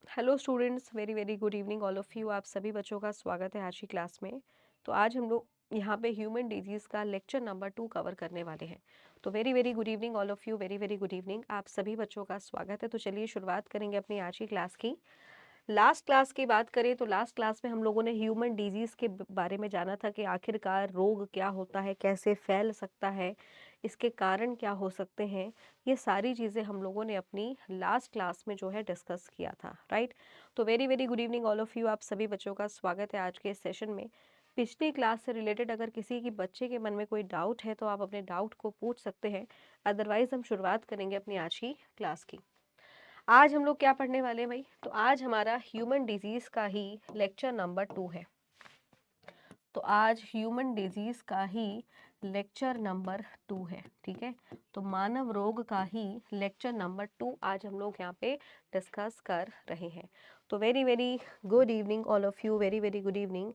Hello students, very very good evening all of you. आप सभी बच्चों का स्वागत है आज की क्लास में। तो आज हम लोग यहाँ पे ह्यूमन डिजीज़ का लेक्चर नंबर 2 कवर करने वाले हैं। तो very very good evening all of you, very very good evening. आप सभी बच्चों का स्वागत है। तो चलिए शुरुआत करेंगे अपनी आज की क्लास की। लास्ट क्लास की बात करें तो लास्ट क्लास में हम लोगों ने ह्यूमन डिजीज़ के बारे में जाना था कि आखिरकार रोग क्या होता है, कैसे फैल सकता है, इसके कारण क्या हो सकते हैं। ये सारी चीज़ें हम लोगों ने अपनी लास्ट क्लास में जो है डिस्कस किया था, राइट। तो very very good evening all of you. आप सभी बच्चों का स्वागत है आज के इस सेशन में। पिछली क्लास से रिलेटेड अगर किसी की बच्चे के मन में कोई डाउट है तो आप अपने डाउट को पूछ सकते हैं। अदरवाइज हम शुरुआत करेंगे अपनी आज की क्लास की। आज हम लोग क्या पढ़ने वाले हैं भाई? तो आज हमारा ह्यूमन डिजीज का ही लेक्चर नंबर 2 है। तो आज ह्यूमन डिजीज का ही लेक्चर नंबर 2 है, ठीक है। तो मानव रोग का ही लेक्चर नंबर 2 आज हम लोग यहाँ पे डिस्कस कर रहे हैं। तो very very good evening all of you, very very good evening.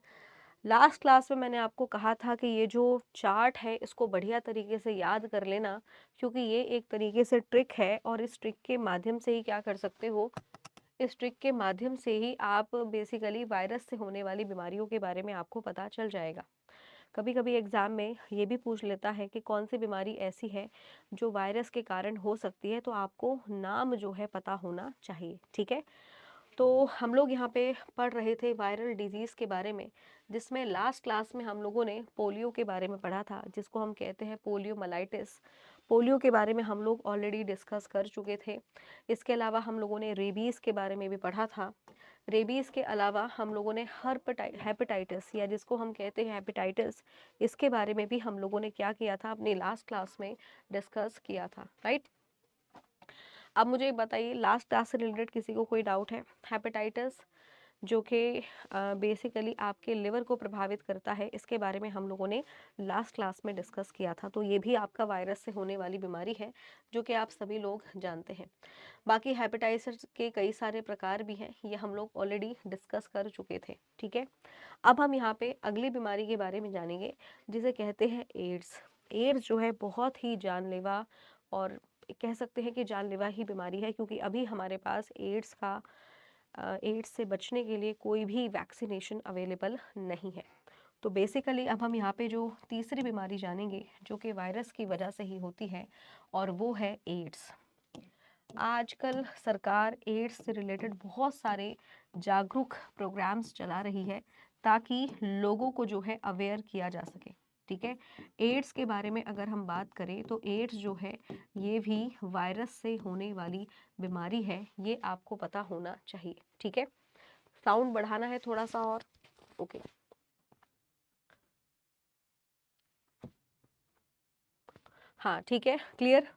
Last class में मैंने आपको कहा था कि ये जो चार्ट है इसको बढ़िया तरीके से याद कर लेना, क्योंकि ये एक तरीके से ट्रिक है और इस ट्रिक के माध्यम से ही क्या कर सकते हो, इस ट्रिक के माध्यम से ही आप बेसिकली वायरस से होने वाली बीमारियों के बारे में आपको पता चल जाएगा। कभी कभी एग्जाम में ये भी पूछ लेता है कि कौन सी बीमारी ऐसी है जो वायरस के कारण हो सकती है, तो आपको नाम जो है पता होना चाहिए, ठीक है। तो हम लोग यहाँ पे पढ़ रहे थे वायरल डिजीज़ के बारे में, जिसमें लास्ट क्लास में हम लोगों ने पोलियो के बारे में पढ़ा था, जिसको हम कहते हैं पोलियोमाइलाइटिस। पोलियो के बारे में हम लोग ऑलरेडी डिस्कस कर चुके थे। इसके अलावा हम लोगों ने रेबीज़ के बारे में भी पढ़ा था। रेबीज़ के अलावा हम लोगों ने हेपेटाइटिस या जिसको हम कहते हैं हेपेटाइटिस, इसके बारे में भी हम लोगों ने क्या किया था, अपनी लास्ट क्लास में डिस्कस किया था, राइट। अब मुझे बताइए, लास्ट क्लास से रिलेटेड किसी को कोई डाउट है? हेपेटाइटिस जो कि बेसिकली आपके लिवर को प्रभावित करता है, इसके बारे में हम लोगों ने लास्ट क्लास में डिस्कस किया था। तो ये भी आपका वायरस से होने वाली बीमारी है, जो कि आप सभी लोग जानते हैं। बाकी हेपेटाइटिस के कई सारे प्रकार भी हैं, ये हम लोग ऑलरेडी डिस्कस कर चुके थे, ठीक है। अब हम यहाँ पे अगली बीमारी के बारे में जानेंगे, जिसे कहते हैं एड्स। एड्स जो है बहुत ही जानलेवा और कह सकते हैं कि जानलेवा ही बीमारी है, क्योंकि अभी हमारे पास एड्स से बचने के लिए कोई भी वैक्सीनेशन अवेलेबल नहीं है। तो बेसिकली अब हम यहाँ पे जो तीसरी बीमारी जानेंगे, जो कि वायरस की वजह से ही होती है, और वो है एड्स। आजकल सरकार एड्स से रिलेटेड बहुत सारे जागरूक प्रोग्राम्स चला रही है, ताकि लोगों को जो है अवेयर किया जा सके, ठीक है। एड्स के बारे में अगर हम बात करें तो एड्स जो है ये भी वायरस से होने वाली बीमारी है, ये आपको पता होना चाहिए, ठीक है। साउंड बढ़ाना है थोड़ा सा और, ओके। हाँ ठीक है, क्लियर।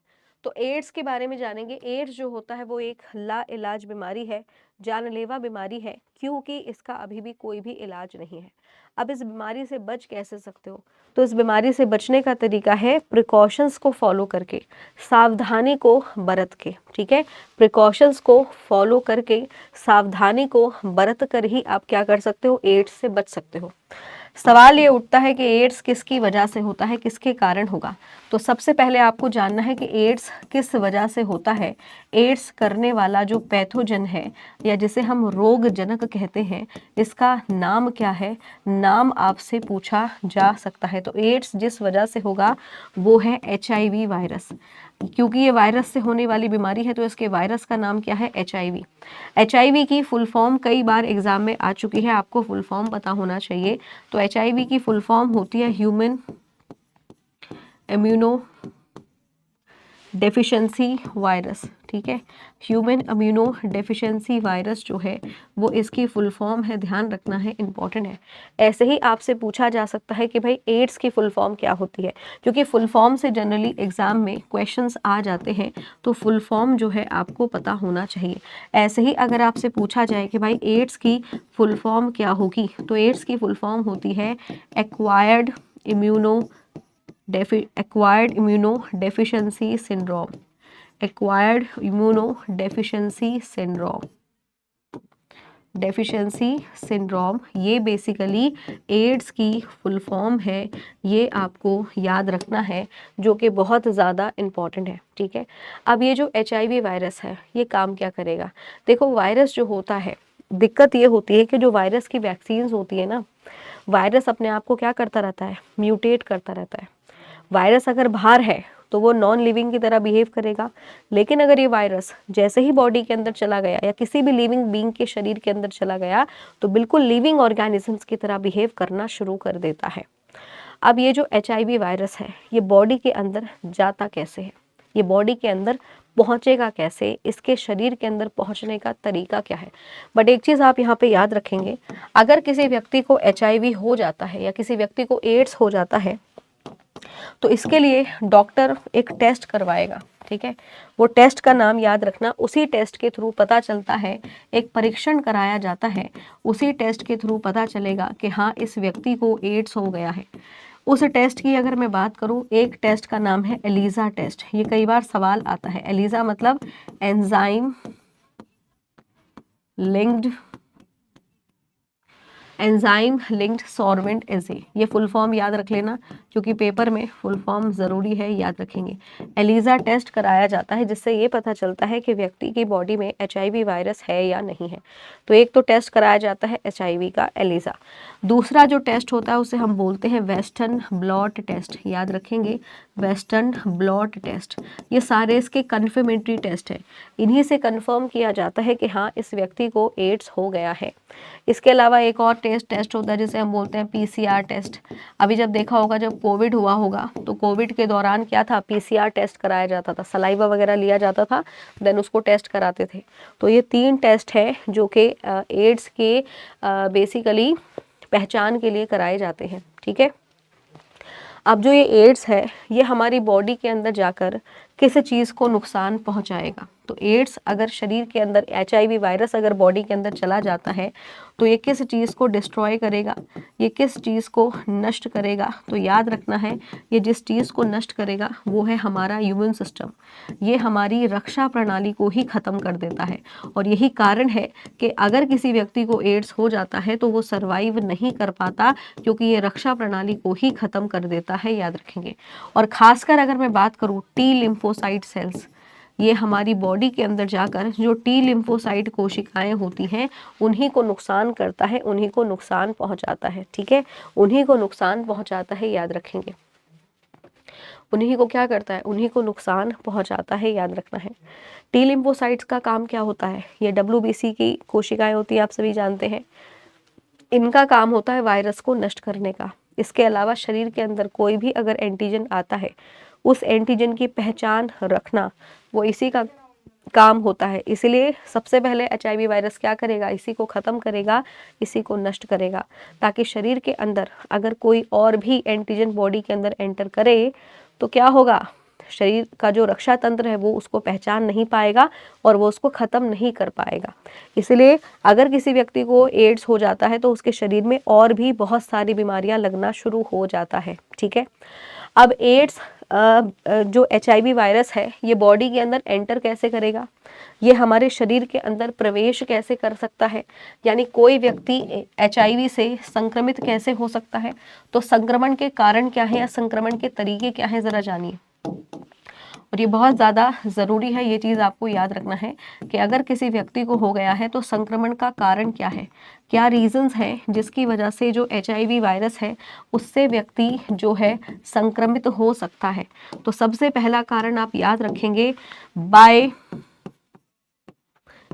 तो एड्स के बारे में जानेंगे। एड्स जो होता है वो एक ला इलाज बीमारी है, जानलेवा बीमारी है, क्योंकि इसका अभी भी कोई भी इलाज नहीं है। अब इस बीमारी से बच कैसे सकते हो? तो इस बीमारी से बचने का तरीका है प्रिकॉशंस को फॉलो करके, सावधानी को बरत के, ठीक है। प्रिकॉशंस को फॉलो करके, सावधानी को बरत कर ही आप क्या कर सकते हो, एड्स से बच सकते हो। सवाल ये उठता है कि एड्स किसकी वजह से होता है, किसके कारण होगा? तो सबसे पहले आपको जानना है कि एड्स किस वजह से होता है। एड्स करने वाला जो पैथोजन है, या जिसे हम रोगजनक कहते हैं, इसका नाम क्या है? नाम आपसे पूछा जा सकता है। तो एड्स जिस वजह से होगा वो है HIV वायरस। क्योंकि ये वायरस से होने वाली बीमारी है, तो इसके वायरस का नाम क्या है? HIV। HIV की फुल फॉर्म कई बार एग्जाम में आ चुकी है, आपको फुल फॉर्म पता होना चाहिए। तो HIV की फुल फॉर्म होती है ह्यूमन इम्यूनो डेफिशिएंसी वायरस, ठीक है। ह्यूमन इम्यूनो डेफिशिएंसी वायरस जो है वो इसकी फुल फॉर्म है, ध्यान रखना है, इंपॉर्टेंट है। ऐसे ही आपसे पूछा जा सकता है कि भाई एड्स की फुल फॉर्म क्या होती है, क्योंकि फुल फॉर्म से जनरली एग्जाम में क्वेश्चंस आ जाते हैं, तो फुल फॉर्म जो है आपको पता होना चाहिए। ऐसे ही अगर आपसे पूछा जाए कि भाई एड्स की फुल फॉर्म क्या होगी, तो एड्स की फुल फॉर्म होती है acquired immunodeficiency syndrome. Acquired immunodeficiency syndrome. Deficiency syndrome, ये बेसिकली एड्स की फुल फॉर्म है, ये आपको याद रखना है, जो कि बहुत ज़्यादा इम्पॉर्टेंट है। ठीक है, अब ये जो HIV वायरस है ये काम क्या करेगा? देखो, वायरस जो होता है, दिक्कत ये होती है कि जो वायरस की वैक्सीन्स होती है ना, वायरस अपने आप को क्या करता रहता है? म्यूटेट करता रहता है। वायरस अगर बाहर है तो वो नॉन लिविंग की तरह बिहेव करेगा, लेकिन अगर ये वायरस जैसे ही बॉडी के अंदर चला गया या किसी भी लिविंग बीइंग के शरीर के अंदर चला गया तो बिल्कुल लिविंग ऑर्गेनिजम्स की तरह बिहेव करना शुरू कर देता है। अब ये जो HIV वायरस है ये बॉडी के अंदर जाता कैसे है, ये बॉडी के अंदर पहुंचेगा कैसे, इसके शरीर के अंदर पहुंचने का तरीका क्या है? बट एक चीज़ आप यहाँ पे याद रखेंगे, अगर किसी व्यक्ति को HIV हो जाता है या किसी व्यक्ति को एड्स हो जाता है तो इसके लिए डॉक्टर एक टेस्ट करवाएगा। ठीक है, वो टेस्ट का नाम याद रखना, उसी टेस्ट के थ्रू पता चलता है, एक परीक्षण कराया जाता है, उसी टेस्ट के थ्रू पता चलेगा कि हाँ इस व्यक्ति को एड्स हो गया है। उस टेस्ट की अगर मैं बात करूं, एक टेस्ट का नाम है एलिजा टेस्ट। ये कई बार सवाल आता है, एलिजा मतलब एंजाइम लिंक्ड सॉल्वेंट एजे, ये फुल फॉर्म याद रख लेना क्योंकि पेपर में फुल फॉर्म ज़रूरी है, याद रखेंगे। एलिजा टेस्ट कराया जाता है जिससे ये पता चलता है कि व्यक्ति की बॉडी में HIV वायरस है या नहीं है। तो एक तो टेस्ट कराया जाता है HIV का, एलिजा। दूसरा जो टेस्ट होता है उसे हम बोलते हैं वेस्टर्न ब्लॉट टेस्ट, याद रखेंगे, वेस्टर्न ब्लॉट टेस्ट। ये सारे इसके कन्फर्मेटरी टेस्ट है, इन्हीं से कन्फर्म किया जाता है कि हाँ इस व्यक्ति को एड्स हो गया है। इसके अलावा एक और टेस्ट होता है जिसे हम बोलते हैं PCR टेस्ट। अभी जब देखा होगा, जब कोविड हुआ होगा तो कोविड के दौरान क्या था, PCR टेस्ट कराया जाता था, सलाइवा वगैरह लिया जाता था, देन उसको टेस्ट कराते थे। तो ये 3 टेस्ट है जो कि एड्स के बेसिकली पहचान के लिए कराए जाते हैं। ठीक है, अब जो ये एड्स है ये हमारी बॉडी के अंदर जाकर किस चीज़ को नुकसान पहुंचाएगा? तो एड्स अगर शरीर के अंदर, HIV वायरस अगर बॉडी के अंदर चला जाता है तो ये किस चीज़ को डिस्ट्रॉय करेगा, ये किस चीज़ को नष्ट करेगा? तो याद रखना है, ये जिस चीज़ को नष्ट करेगा वो है हमारा इम्यून सिस्टम। ये हमारी रक्षा प्रणाली को ही ख़त्म कर देता है और यही कारण है कि अगर किसी व्यक्ति को एड्स हो जाता है तो वो सर्वाइव नहीं कर पाता, क्योंकि ये रक्षा प्रणाली को ही ख़त्म कर देता है, याद रखेंगे। और ख़ासकर अगर मैं बात करूँ T लिम्फोसाइट सेल्स, ये हमारी बॉडी के अंदर जाकर जो T लिम्फोसाइट कोशिकाएं होती हैं उन्हीं को नुकसान करता है, उन्हीं को नुकसान पहुंचाता है। ठीक है, उन्हीं को नुकसान पहुंचाता है, याद रखेंगे। उन्हीं को क्या करता है, उन्हीं को नुकसान पहुंचाता है, याद रखना है। T लिम्फोसाइट्स का काम क्या होता है? ये WBC की कोशिकाएं होती है, आप सभी जानते हैं। इनका काम होता है वायरस को नष्ट करने का। इसके अलावा शरीर के अंदर कोई भी अगर एंटीजन आता है उस एंटीजन की पहचान रखना, वो इसी का काम होता है। इसलिए सबसे पहले HIV वायरस क्या करेगा, इसी को ख़त्म करेगा, इसी को नष्ट करेगा, ताकि शरीर के अंदर अगर कोई और भी एंटीजन बॉडी के अंदर एंटर करे तो क्या होगा, शरीर का जो रक्षा तंत्र है वो उसको पहचान नहीं पाएगा और वो उसको ख़त्म नहीं कर पाएगा। इसलिए अगर किसी व्यक्ति को एड्स हो जाता है तो उसके शरीर में और भी बहुत सारी बीमारियां लगना शुरू हो जाता है। ठीक है, अब एड्स जो HIV वायरस है ये बॉडी के अंदर एंटर कैसे करेगा, ये हमारे शरीर के अंदर प्रवेश कैसे कर सकता है, यानी कोई व्यक्ति HIV से संक्रमित कैसे हो सकता है, तो संक्रमण के कारण क्या है या संक्रमण के तरीके क्या है, ज़रा जानिए। और ये बहुत ज़्यादा ज़रूरी है, ये चीज़ आपको याद रखना है कि अगर किसी व्यक्ति को हो गया है तो संक्रमण का कारण क्या है, क्या रीजंस हैं जिसकी वजह से जो HIV वायरस है उससे व्यक्ति जो है संक्रमित हो सकता है। तो सबसे पहला कारण आप याद रखेंगे, बाय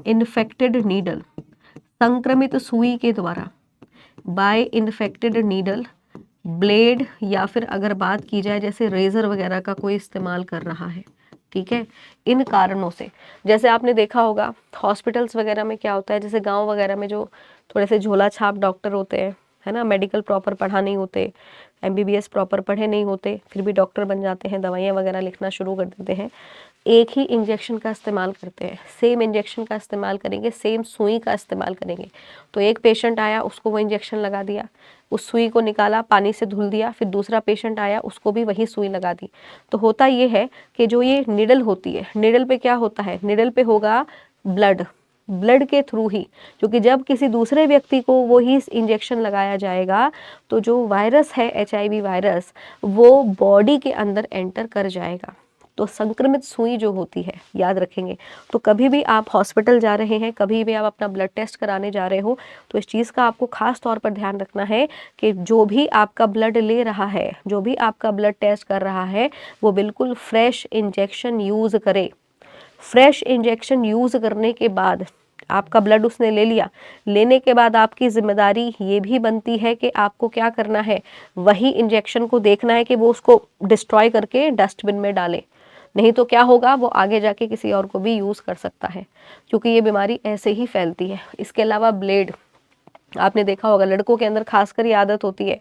इन्फेक्टेड नीडल, संक्रमित सुई के द्वारा, बाय इन्फेक्टेड नीडल, ब्लेड, या फिर अगर बात की जाए जैसे रेजर वगैरह का कोई इस्तेमाल कर रहा है। ठीक है, इन कारणों से, जैसे आपने देखा होगा हॉस्पिटल्स वगैरह में क्या होता है, जैसे गांव वगैरह में जो थोड़े से झोला छाप डॉक्टर होते हैं, है ना, मेडिकल प्रॉपर पढ़ा नहीं होते, MBBS प्रॉपर पढ़े नहीं होते, फिर भी डॉक्टर बन जाते हैं, दवाइयाँ वगैरह लिखना शुरू कर देते हैं, एक ही इंजेक्शन का इस्तेमाल करते हैं, सेम इंजेक्शन का इस्तेमाल करेंगे, सेम सुई का इस्तेमाल करेंगे। तो एक पेशेंट आया उसको वो इंजेक्शन लगा दिया, उस सुई को निकाला, पानी से धुल दिया, फिर दूसरा पेशेंट आया उसको भी वही सुई लगा दी। तो होता ये है कि जो ये निडल होती है, निडल पे क्या होता है, निडल पे होगा ब्लड, ब्लड के थ्रू ही, क्योंकि जब किसी दूसरे व्यक्ति को वो ही इंजेक्शन लगाया जाएगा तो जो वायरस है HIV वायरस वो बॉडी के अंदर एंटर कर जाएगा। तो संक्रमित सुई जो होती है, याद रखेंगे। तो कभी भी आप हॉस्पिटल जा रहे हैं, कभी भी आप अपना ब्लड टेस्ट कराने जा रहे हो, तो इस चीज़ का आपको खास तौर पर ध्यान रखना है कि जो भी आपका ब्लड ले रहा है, जो भी आपका ब्लड टेस्ट कर रहा है, वो बिल्कुल फ्रेश इंजेक्शन यूज़ करे। फ्रेश इंजेक्शन यूज़ करने के बाद आपका ब्लड उसने ले लिया, लेने के बाद आपकी जिम्मेदारी ये भी बनती है कि आपको क्या करना है, वही इंजेक्शन को देखना है कि वो उसको डिस्ट्रॉय करके डस्टबिन में डाले। नहीं तो क्या होगा, वो आगे जाके किसी और को भी यूज़ कर सकता है, क्योंकि ये बीमारी ऐसे ही फैलती है। इसके अलावा ब्लेड, आपने देखा होगा लड़कों के अंदर खासकर ये आदत होती है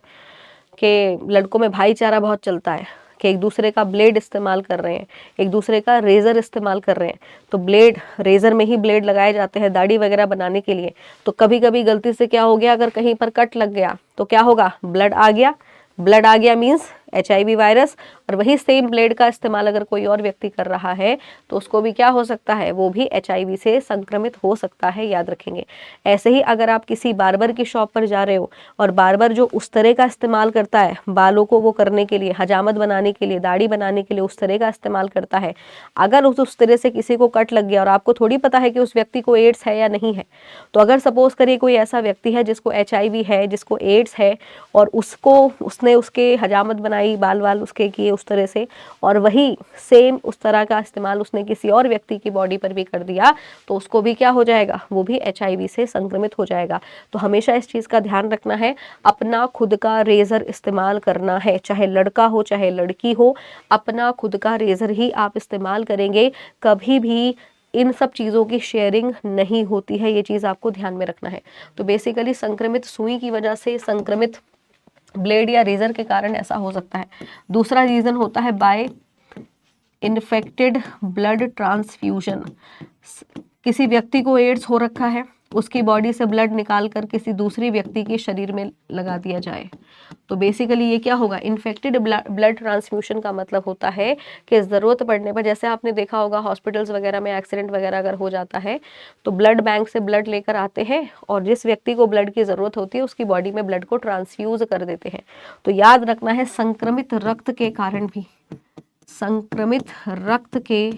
कि लड़कों में भाईचारा बहुत चलता है कि एक दूसरे का ब्लेड इस्तेमाल कर रहे हैं, एक दूसरे का रेज़र इस्तेमाल कर रहे हैं। तो ब्लेड, रेज़र में ही ब्लेड लगाए जाते हैं दाढ़ी वगैरह बनाने के लिए। तो कभी कभी गलती से क्या हो गया, अगर कहीं पर कट लग गया तो क्या होगा, ब्लड आ गया। ब्लड आ गया मीन्स HIV वायरस, और वही सेम ब्लेड का इस्तेमाल अगर कोई और व्यक्ति कर रहा है तो उसको भी क्या हो सकता है, वो भी HIV से संक्रमित हो सकता है, याद रखेंगे। ऐसे ही अगर आप किसी बार्बर की शॉप पर जा रहे हो और बार्बर जो उस तरह का इस्तेमाल करता है बालों को वो करने के लिए, हजामत बनाने के लिए, दाढ़ी बनाने के लिए उस तरह का इस्तेमाल करता है, अगर उस तरह से किसी को कट लग गया और आपको थोड़ी पता है कि उस व्यक्ति को एड्स है या नहीं है, तो अगर सपोज करिए कोई ऐसा व्यक्ति है जिसको HIV है, जिसको एड्स है, और उसने उसके हजामत बनाई, बाल उसके किए उस तरह से, और वही सेम उस तरह का इस्तेमाल उसने किसी और व्यक्ति की बॉडी पर भी कर दिया, तो उसको भी क्या हो जाएगा, वो भी HIV से संक्रमित हो जाएगा। तो हमेशा इस चीज़ का ध्यान रखना है, अपना खुद का रेज़र इस्तेमाल करना है, चाहे लड़का हो चाहे लड़की हो, अपना खुद का रेज़र ही आप इस्तेमाल करेंगे। कभी भी इन सब चीज़ों की शेयरिंग नहीं होती है, ये चीज़ आपको ध्यान में रखना है। तो बेसिकली संक्रमित सुई की वजह से, संक्रमित ब्लेड या रेजर के कारण ऐसा हो सकता है। दूसरा रीजन होता है बाय इन्फेक्टेड ब्लड ट्रांसफ्यूजन। किसी व्यक्ति को एड्स हो रखा है, उसकी बॉडी से ब्लड निकाल कर किसी दूसरी व्यक्ति के शरीर में लगा दिया जाए, तो बेसिकली ये क्या होगा, इन्फेक्टेड ब्लड ट्रांसफ्यूजन का मतलब होता है कि ज़रूरत पड़ने पर, जैसे आपने देखा होगा हॉस्पिटल्स वगैरह में एक्सीडेंट वगैरह अगर हो जाता है तो ब्लड बैंक से ब्लड लेकर आते हैं और जिस व्यक्ति को ब्लड की ज़रूरत होती है उसकी बॉडी में ब्लड को ट्रांसफ्यूज कर देते हैं। तो याद रखना है, संक्रमित रक्त के कारण भी, संक्रमित रक्त के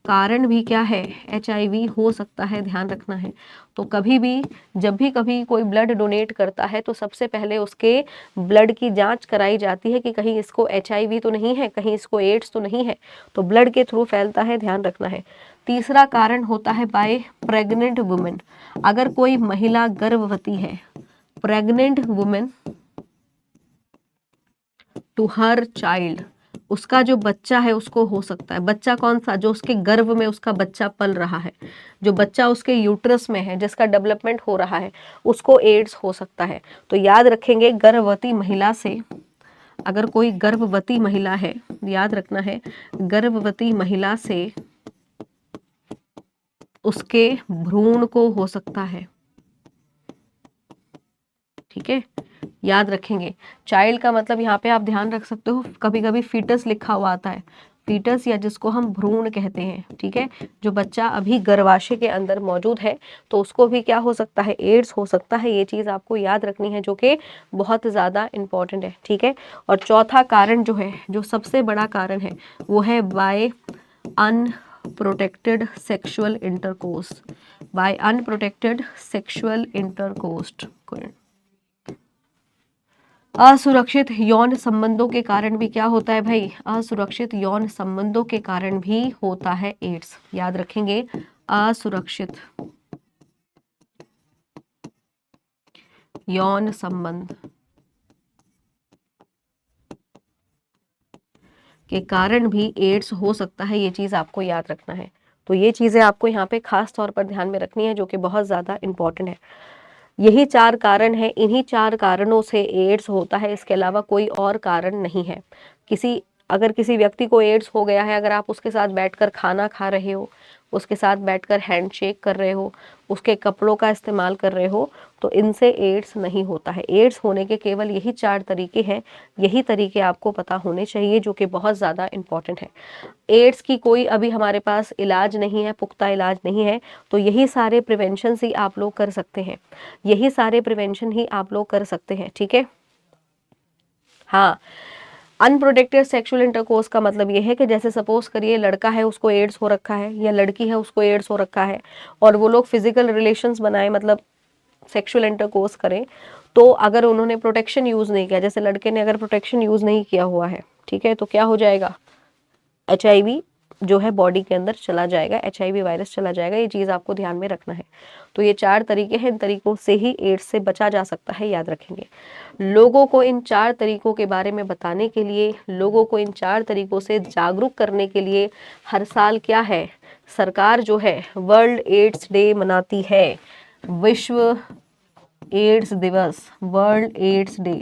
कारण भी क्या है, HIV हो सकता है, ध्यान रखना है। तो कभी भी जब भी कभी कोई ब्लड डोनेट करता है तो सबसे पहले उसके ब्लड की जांच कराई जाती है कि कहीं इसको HIV तो नहीं है, कहीं इसको एड्स तो नहीं है। तो ब्लड के थ्रू फैलता है, ध्यान रखना है। तीसरा कारण होता है बाय प्रेग्नेंट वुमेन। अगर कोई महिला गर्भवती है, pregnant women to her child, उसका जो बच्चा है उसको हो सकता है, बच्चा कौन सा, जो उसके गर्भ में उसका बच्चा पल रहा है, जो बच्चा उसके यूट्रस में है, जिसका डेवलपमेंट हो रहा है, उसको एड्स हो सकता है। तो याद रखेंगे, गर्भवती महिला से, अगर कोई गर्भवती महिला है, याद रखना है, गर्भवती महिला से उसके भ्रूण को हो सकता है, ठीक है, याद रखेंगे। चाइल्ड का मतलब यहाँ पे आप ध्यान रख सकते हो, कभी कभी फीटस लिखा हुआ आता है, फीटस या जिसको हम भ्रूण कहते हैं, ठीक है, जो बच्चा अभी गर्भाशय के अंदर मौजूद है, तो उसको भी क्या हो सकता है, एड्स हो सकता है। ये चीज़ आपको याद रखनी है, जो कि बहुत ज़्यादा इंपॉर्टेंट है, ठीक है। और चौथा कारण जो है, जो सबसे बड़ा कारण है, वो है by unprotected sexual intercourse, by unprotected sexual intercourse. असुरक्षित यौन संबंधों के कारण भी क्या होता है भाई, असुरक्षित यौन संबंधों के कारण भी होता है एड्स, याद रखेंगे, असुरक्षित यौन संबंध के कारण भी एड्स हो सकता है, ये चीज आपको याद रखना है। तो ये चीजें आपको यहाँ पे खास तौर पर ध्यान में रखनी है, जो कि बहुत ज्यादा इंपॉर्टेंट है। यही 4 कारण हैं, इन्हीं 4 कारणों से एड्स होता है, इसके अलावा कोई और कारण नहीं है। अगर किसी व्यक्ति को एड्स हो गया है, अगर आप उसके साथ बैठकर खाना खा रहे हो, उसके साथ बैठकर हैंडशेक कर रहे हो, उसके कपड़ों का इस्तेमाल कर रहे हो, तो इनसे एड्स नहीं होता है। एड्स होने के केवल यही 4 तरीके हैं, यही तरीके आपको पता होने चाहिए, जो कि बहुत ज़्यादा इम्पॉर्टेंट है। एड्स की कोई अभी हमारे पास इलाज नहीं है, पुख्ता इलाज नहीं है, तो यही सारे प्रिवेंशन ही आप लोग कर सकते हैं, यही सारे प्रिवेंशन ही आप लोग कर सकते हैं, ठीक है। हाँ, अनप्रोटेक्टेड सेक्सुअल इंटरकोर्स का मतलब ये है कि जैसे सपोज करिए लड़का है उसको एड्स हो रखा है, या लड़की है उसको एड्स हो रखा है, और वो लोग फिजिकल रिलेशंस बनाए, मतलब सेक्सुअल इंटरकोर्स करें, तो अगर उन्होंने प्रोटेक्शन यूज़ नहीं किया, जैसे लड़के ने अगर प्रोटेक्शन यूज़ नहीं किया हुआ है, ठीक है, तो क्या हो जाएगा, HIV जो है बॉडी के अंदर चला जाएगा, HIV वायरस चला जाएगा। ये चीज़ आपको ध्यान में रखना है। तो ये 4 तरीके हैं, इन तरीकों से ही एड्स से बचा जा सकता है, याद रखेंगे। लोगों को इन 4 तरीकों के बारे में बताने के लिए, लोगों को इन 4 तरीकों से जागरूक करने के लिए हर साल क्या है, सरकार जो है वर्ल्ड एड्स डे मनाती है, विश्व एड्स दिवस, world AIDS day.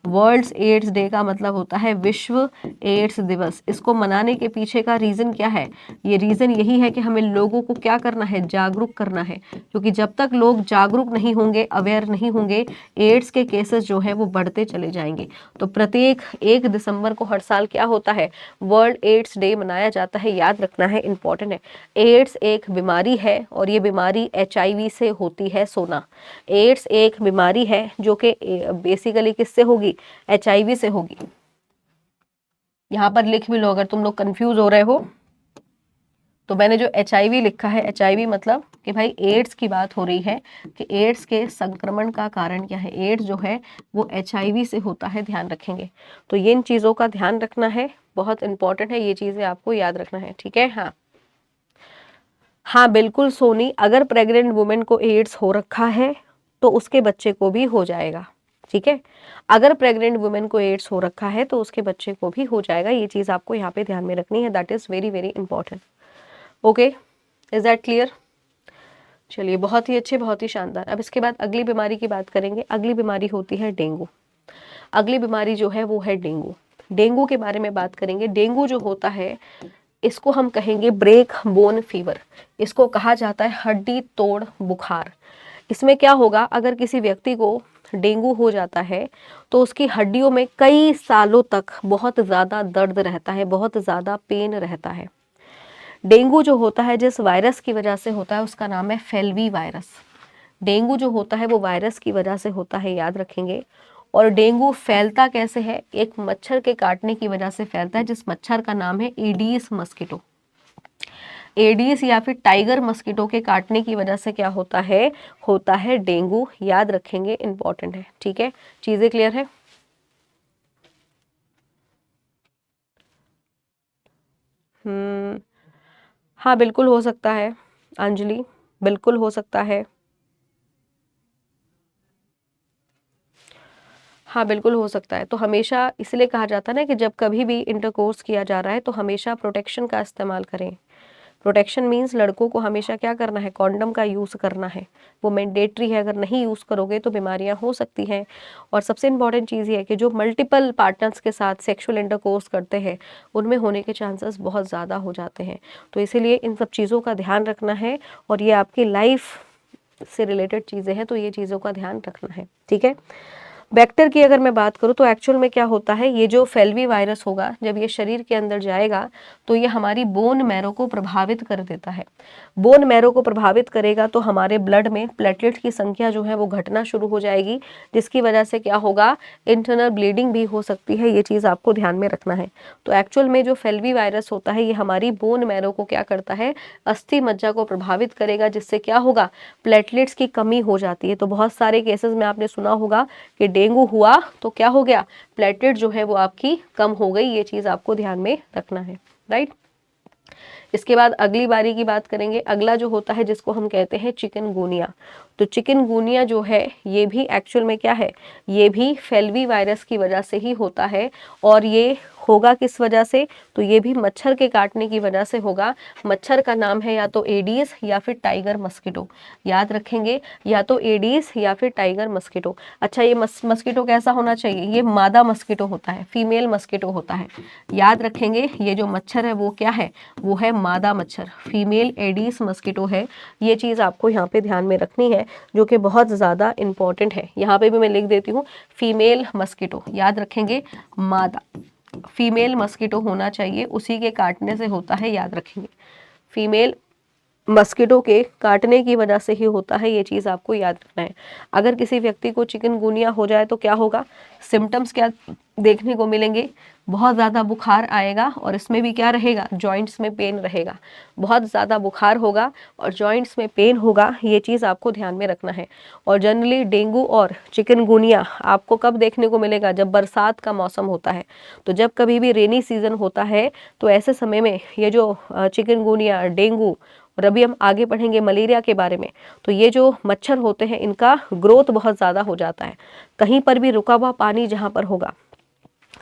World AIDS day का मतलब होता है विश्व एड्स दिवस। इसको मनाने के पीछे का रीज़न क्या है, ये रीज़न यही है कि हमें लोगों को क्या करना है, जागरूक करना है, क्योंकि जब तक लोग जागरूक नहीं होंगे, अवेयर नहीं होंगे, एड्स के केसेस जो है वो बढ़ते चले जाएंगे। तो प्रत्येक 1 दिसंबर को हर साल क्या होता है, वर्ल्ड एड्स डे मनाया जाता है, याद रखना है, इंपॉर्टेंट है। एड्स एक बीमारी है और ये बीमारी HIV से होती है, सोना। एड्स एक बीमारी है जो कि बेसिकली किससे होगी, HIV से होगी। यहाँ पर लिख भी लो अगर तुम लोग कंफ्यूज हो रहे हो, तो मैंने जो HIV लिखा है, HIV मतलब कि भाई एड्स की बात हो रही है कि एड्स के संक्रमण का कारण क्या है। एड्स जो है वो HIV से होता है, ध्यान रखेंगे। तो ये इन चीज़ों का ध्यान रखना है, बहुत इंपॉर्टेंट है, ये चीज़ें आपको याद रखना है, ठीक है। हाँ हाँ बिल्कुल सोनी, अगर प्रेग्नेंट वुमेन को एड्स हो रखा है तो उसके बच्चे को भी हो जाएगा, ठीक है। अगर प्रेग्नेंट वुमेन को एड्स हो रखा है तो उसके बच्चे को भी हो जाएगा, ये चीज़ आपको यहाँ पे ध्यान में रखनी है, that is very very important. Okay, is that clear? चलिए, बहुत ही अच्छे, बहुत ही शानदार। अब इसके बाद अगली बीमारी की बात करेंगे। अगली बीमारी होती है डेंगू। अगली बीमारी जो है वो है डेंगू। डेंगू के बारे में बात करेंगे। डेंगू जो होता है इसको हम कहेंगे ब्रेक बोन फीवर, इसको कहा जाता है हड्डी तोड़ बुखार। इसमें क्या होगा, अगर किसी व्यक्ति को डेंगू हो जाता है तो उसकी हड्डियों में कई सालों तक बहुत ज़्यादा दर्द रहता है, बहुत ज़्यादा पेन रहता है। डेंगू जो होता है जिस वायरस की वजह से होता है उसका नाम है फेल्वी वायरस। डेंगू जो होता है वो वायरस की वजह से होता है, याद रखेंगे। और डेंगू फैलता कैसे है, एक मच्छर के काटने की वजह से फैलता है, जिस मच्छर का नाम है एडीज मस्किटो। एडीज या फिर टाइगर मस्किटो के काटने की वजह से क्या होता है डेंगू, याद रखेंगे, इंपॉर्टेंट है, ठीक है। चीजें क्लियर है? हाँ बिल्कुल हो सकता है अंजलि, बिल्कुल हो सकता है। हाँ बिल्कुल हो सकता है। तो हमेशा इसलिए कहा जाता है ना कि जब कभी भी इंटरकोर्स किया जा रहा है तो हमेशा प्रोटेक्शन का इस्तेमाल करें। प्रोटेक्शन मीन्स लड़कों को हमेशा क्या करना है, कॉन्डम का यूज़ करना है, वो मैंडेटरी है। अगर नहीं यूज़ करोगे तो बीमारियां हो सकती हैं। और सबसे इम्पॉर्टेंट चीज़ ये है कि जो मल्टीपल पार्टनर्स के साथ सेक्सुअल इंटरकोर्स करते हैं उनमें होने के चांसेस बहुत ज़्यादा हो जाते हैं। तो इसीलिए इन सब चीज़ों का ध्यान रखना है, और ये आपकी लाइफ से रिलेटेड चीज़ें हैं, तो ये चीज़ों का ध्यान रखना है, ठीक है। वेक्टर की अगर मैं बात करूं तो एक्चुअल में क्या होता है, ये जो फेल्वी वायरस होगा जब ये शरीर के अंदर जाएगा तो ये हमारी बोन मैरो को प्रभावित कर देता है। बोन मैरो को प्रभावित करेगा तो हमारे ब्लड में प्लेटलेट्स की संख्या जो है वो घटना शुरू हो जाएगी, जिसकी वजह से क्या होगा, इंटरनल ब्लीडिंग भी हो सकती है। ये चीज़ आपको ध्यान में रखना है। तो एक्चुअल में जो फेल्वी वायरस होता है ये हमारी बोन मैरो को क्या करता है, अस्थि मज्जा को प्रभावित करेगा, जिससे क्या होगा, प्लेटलेट्स की कमी हो जाती है। तो बहुत सारे केसेस में आपने सुना होगा कि डेंगू हुआ तो क्या हो गया, प्लेटलेट जो है वो आपकी कम हो गई। ये चीज़ आपको ध्यान में रखना है, राइट। इसके बाद अगली बारी की बात करेंगे। अगला जो होता है जिसको हम कहते हैं चिकनगुनिया। तो चिकनगुनिया जो है ये भी एक्चुअल में क्या है, ये भी फेल्वी वायरस की वजह से ही होता है। और ये होगा किस वजह से, तो ये भी मच्छर के काटने की वजह से होगा। मच्छर का नाम है या तो एडीज या फिर टाइगर मस्किटो, याद रखेंगे, या तो एडीज या फिर टाइगर मस्किटो। अच्छा, ये मस्किटो कैसा होना चाहिए, ये मादा मस्किटो होता है, फीमेल मस्किटो होता है, याद रखेंगे। ये जो मच्छर है वो क्या है, वो है मादा मच्छर, फीमेल एडीज मस्किटो है। ये चीज़ आपको यहाँ पे ध्यान में रखनी है, जो कि बहुत ज़्यादा इंपॉर्टेंट है। यहाँ पे भी मैं लिख देती हूँ फीमेल मस्किटो, याद रखेंगे मादा, फीमेल मस्किटो होना चाहिए, उसी के काटने से होता है, याद रखेंगे फीमेल मस्किटो के काटने की वजह से ही होता है, ये चीज़ आपको याद रखना है। अगर किसी व्यक्ति को चिकनगुनिया हो जाए तो क्या होगा, सिम्टम्स क्या देखने को मिलेंगे, बहुत ज़्यादा बुखार आएगा और इसमें भी क्या रहेगा, जॉइंट्स में पेन रहेगा। बहुत ज़्यादा बुखार होगा और जॉइंट्स में पेन होगा, ये चीज़ आपको ध्यान में रखना है। और जनरली डेंगू और चिकनगुनिया आपको कब देखने को मिलेगा, जब बरसात का मौसम होता है। तो जब कभी भी रेनी सीजन होता है तो ऐसे समय में ये जो चिकनगुनिया, डेंगू और अभी हम आगे पढ़ेंगे मलेरिया के बारे में, तो ये जो मच्छर होते हैं इनका ग्रोथ बहुत ज़्यादा हो जाता है। कहीं पर भी रुका हुआ पानी जहाँ पर होगा,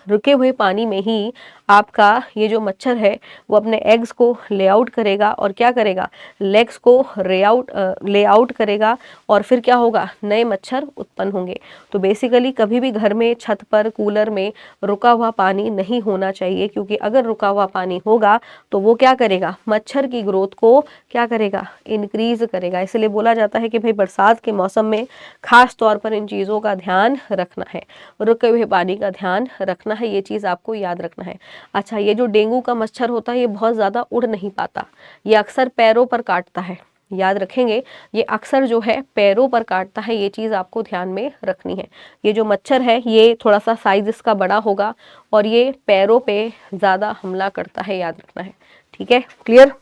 रुके हुए पानी में ही आपका ये जो मच्छर है वो अपने एग्स को लेआउट करेगा और क्या करेगा, लेग्स को लेआउट करेगा और फिर क्या होगा, नए मच्छर उत्पन्न होंगे। तो बेसिकली कभी भी घर में, छत पर, कूलर में रुका हुआ पानी नहीं होना चाहिए, क्योंकि अगर रुका हुआ पानी होगा तो वो क्या करेगा, मच्छर की ग्रोथ को क्या करेगा, इंक्रीज करेगा। इसलिए बोला जाता है कि भाई बरसात के मौसम में खास तौर पर इन चीज़ों का ध्यान रखना है, रुके हुए पानी का ध्यान रखना है, ये चीज़ आपको याद रखना है। अच्छा, ये जो डेंगू का मच्छर होता है ये बहुत ज़्यादा उड़ नहीं पाता, ये अक्सर पैरों पर काटता है, याद रखेंगे ये अक्सर जो है पैरों पर काटता है, ये चीज़ आपको ध्यान में रखनी है। ये जो मच्छर है ये थोड़ा सा साइज इसका बड़ा होगा और ये पैरों पे ज़्यादा हमला करता है, याद रखना है। ठीक है, क्लियर।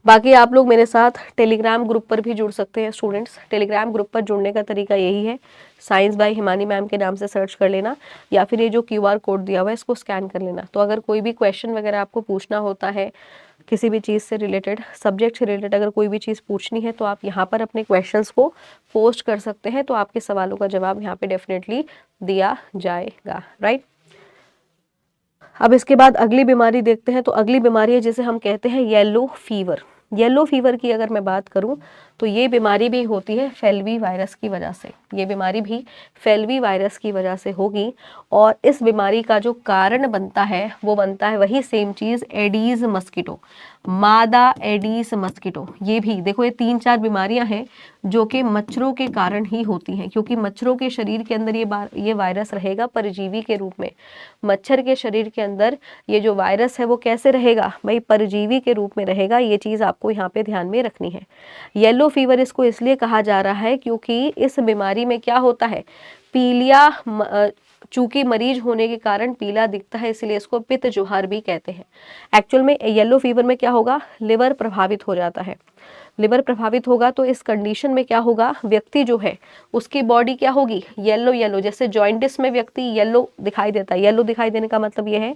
बाकी आप लोग मेरे साथ टेलीग्राम ग्रुप पर भी जुड़ सकते हैं स्टूडेंट्स। टेलीग्राम ग्रुप पर जुड़ने का तरीका यही है, साइंस बाय हिमानी मैम के नाम से सर्च कर लेना, या फिर ये जो QR कोड दिया हुआ है इसको स्कैन कर लेना। तो अगर कोई भी क्वेश्चन वगैरह आपको पूछना होता है, किसी भी चीज़ से रिलेटेड, सब्जेक्ट से रिलेटेड अगर कोई भी चीज़ पूछनी है तो आप यहाँ पर अपने क्वेश्चंस को पोस्ट कर सकते हैं, तो आपके सवालों का जवाब यहाँ पे डेफिनेटली दिया जाएगा, राइट। अब इसके बाद अगली बीमारी देखते हैं। तो अगली बीमारी है जिसे हम कहते हैं येलो फीवर। येलो फीवर की अगर मैं बात करूं तो ये बीमारी भी होती है फेल्वी वायरस की वजह से, ये बीमारी भी फेल्वी वायरस की वजह से होगी। और इस बीमारी का जो कारण बनता है वो बनता है वही सेम चीज़, एडीज मस्किटो, मादा एडीज मस्किटो। ये भी देखो, ये 3-4 बीमारियां हैं जो कि मच्छरों के कारण ही होती हैं, क्योंकि मच्छरों के शरीर के अंदर ये वायरस रहेगा परजीवी के रूप में। मच्छर के शरीर के अंदर ये जो वायरस है वो कैसे रहेगा भाई, परजीवी के रूप में रहेगा, ये चीज़ आपको यहाँ पे ध्यान में रखनी है। येलो फीवर इसको इसलिए कहा जा रहा है क्योंकि इस बीमारी में क्या होता है, पीलिया, चूंकि मरीज होने के कारण पीला दिखता है इसलिए इसको पित्त जोहार भी कहते हैं। एक्चुअल में येलो फीवर में क्या होगा, लिवर प्रभावित हो जाता है। लिवर प्रभावित होगा तो इस कंडीशन में क्या होगा, व्यक्ति जो है उसकी बॉडी क्या होगी, येलो येलो, जैसे जॉइंटिस में व्यक्ति येलो दिखाई देता है। येलो दिखाई देने का मतलब ये है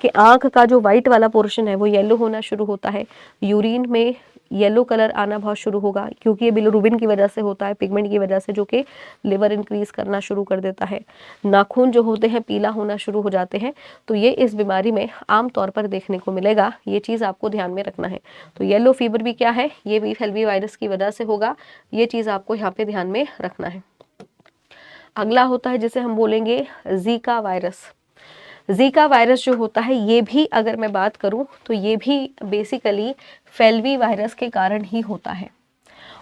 कि आंख का जो व्हाइट वाला पोर्शन है वो येलो होना शुरू होता है। यूरिन में येलो कलर आना बहुत शुरू होगा, क्योंकि ये बिलिरुबिन की वजह से होता है, पिगमेंट की वजह से, जो कि लिवर इंक्रीज करना शुरू कर देता है। नाखून जो होते हैं पीला होना शुरू हो जाते हैं। तो ये इस बीमारी में आम तौर पर देखने को मिलेगा, ये चीज़ आपको ध्यान में रखना है। तो येलो फीवर भी क्या है, ये भी फेल्वी वायरस की वजह से होगा, ये चीज़ आपको यहाँ पे ध्यान में रखना है। अगला होता है जिसे हम बोलेंगे जीका वायरस। जीका वायरस जो होता है ये भी अगर मैं बात करूं तो ये भी बेसिकली फेल्वी वायरस के कारण ही होता है,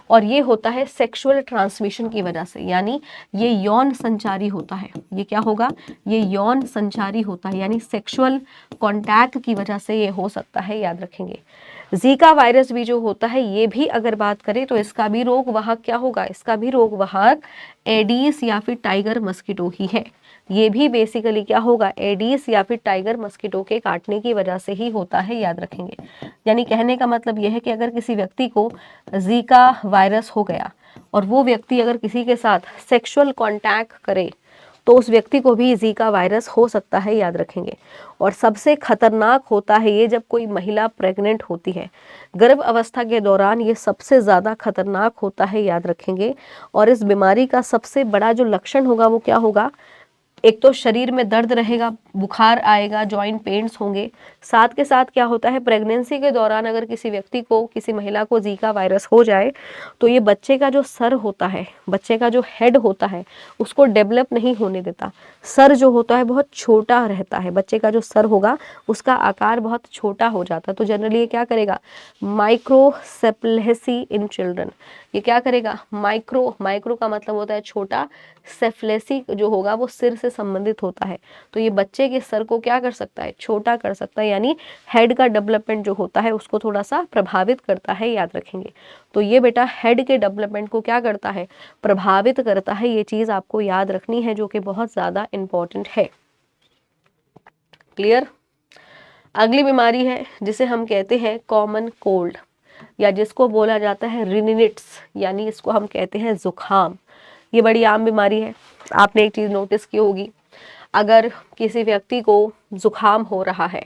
और ये होता है सेक्सुअल ट्रांसमिशन की वजह से, यानी ये यौन संचारी होता है। ये क्या होगा, ये यौन संचारी होता है, यानी सेक्सुअल कांटेक्ट की वजह से ये हो सकता है, याद रखेंगे। जीका वायरस भी जो होता है ये भी अगर बात करें तो इसका भी रोग वाहक क्या होगा, इसका भी रोग वाहक एडीज या फिर टाइगर मस्किटो ही है। ये भी बेसिकली क्या होगा, एडीज या फिर टाइगर मस्किटो के काटने की वजह से ही होता है, याद रखेंगे। यानी कहने का मतलब यह है कि अगर किसी व्यक्ति को जीका वायरस हो गया और वो व्यक्ति अगर किसी के साथ सेक्सुअल कांटेक्ट करे तो उस व्यक्ति को भी जीका वायरस हो सकता है, याद रखेंगे। और सबसे खतरनाक होता है ये जब कोई महिला प्रेग्नेंट होती है, गर्भ अवस्था के दौरान ये सबसे ज़्यादा खतरनाक होता है, याद रखेंगे। और इस बीमारी का सबसे बड़ा जो लक्षण होगा वो क्या होगा, एक तो शरीर में दर्द रहेगा, बुखार आएगा, जॉइंट पेन्स होंगे। साथ के साथ क्या होता है, प्रेगनेंसी के दौरान अगर किसी व्यक्ति को, किसी महिला को जीका वायरस हो जाए तो ये बच्चे का जो सर होता है, बच्चे का जो हेड होता है, उसको डेवलप नहीं होने देता। सर जो होता है बहुत छोटा रहता है, बच्चे का जो सर होगा उसका आकार बहुत छोटा हो जाता है। तो जनरली ये क्या करेगा, माइक्रोसेप्लेसी इन चिल्ड्रन, ये क्या करेगा, माइक्रो का मतलब होता है छोटा, सेफ्लेसी जो होगा वो सिर से संबंधित होता है। तो ये बच्चे के सर को क्या कर सकता है, छोटा कर सकता है, यानी हेड का डेवलपमेंट जो होता है उसको थोड़ा सा प्रभावित करता है, याद रखेंगे। तो ये बेटा हेड के डेवलपमेंट को क्या करता है, प्रभावित करता है। ये चीज आपको याद रखनी है, जो कि बहुत ज्यादा इंपॉर्टेंट है। क्लियर। अगली बीमारी है जिसे हम कहते हैं कॉमन कोल्ड, या जिसको बोला जाता है रिनिनिट्स, यानी इसको हम कहते हैं जुखाम। ये बड़ी आम बीमारी है। आपने एक चीज नोटिस की होगी, अगर किसी व्यक्ति को जुखाम हो रहा है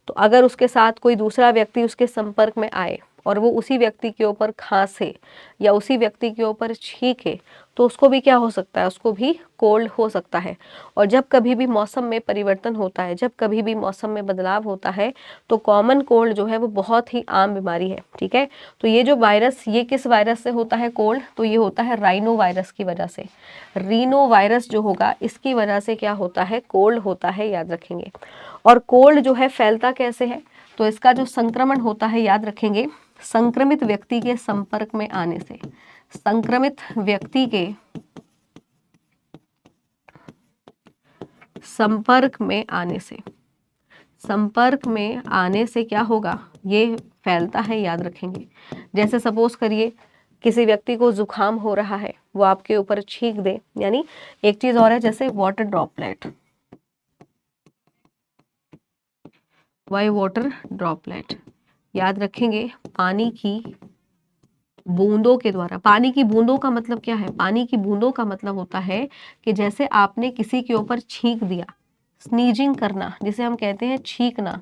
तो अगर उसके साथ कोई दूसरा व्यक्ति उसके संपर्क में आए और वो उसी व्यक्ति के ऊपर खांसे या उसी व्यक्ति के ऊपर छींके तो उसको भी क्या हो सकता है, उसको भी कोल्ड हो सकता है। और जब कभी भी मौसम में परिवर्तन होता है, जब कभी भी मौसम में बदलाव होता है तो कॉमन कोल्ड जो है वो बहुत ही आम बीमारी है। ठीक है, तो ये जो वायरस, ये किस वायरस से होता है कोल्ड, तो ये होता है राइनो वायरस की वजह से। रीनो वायरस जो होगा इसकी वजह से क्या होता है, कोल्ड होता है, याद रखेंगे। और कोल्ड जो है फैलता कैसे है, तो इसका जो संक्रमण होता है, याद रखेंगे, संक्रमित व्यक्ति के संपर्क में आने से, संक्रमित व्यक्ति के संपर्क में आने से, संपर्क में आने से क्या होगा, ये फैलता है, याद रखेंगे। जैसे सपोज करिए किसी व्यक्ति को जुकाम हो रहा है, वो आपके ऊपर छींक दे, यानी एक चीज और है जैसे वाटर ड्रॉपलेट, वाटर ड्रॉपलेट, याद रखेंगे, पानी की बूंदों के द्वारा। पानी की बूंदों का मतलब क्या है, पानी की बूंदों का मतलब होता है कि जैसे आपने किसी के ऊपर छींक दिया, स्नीजिंग करना जिसे हम कहते हैं छींकना,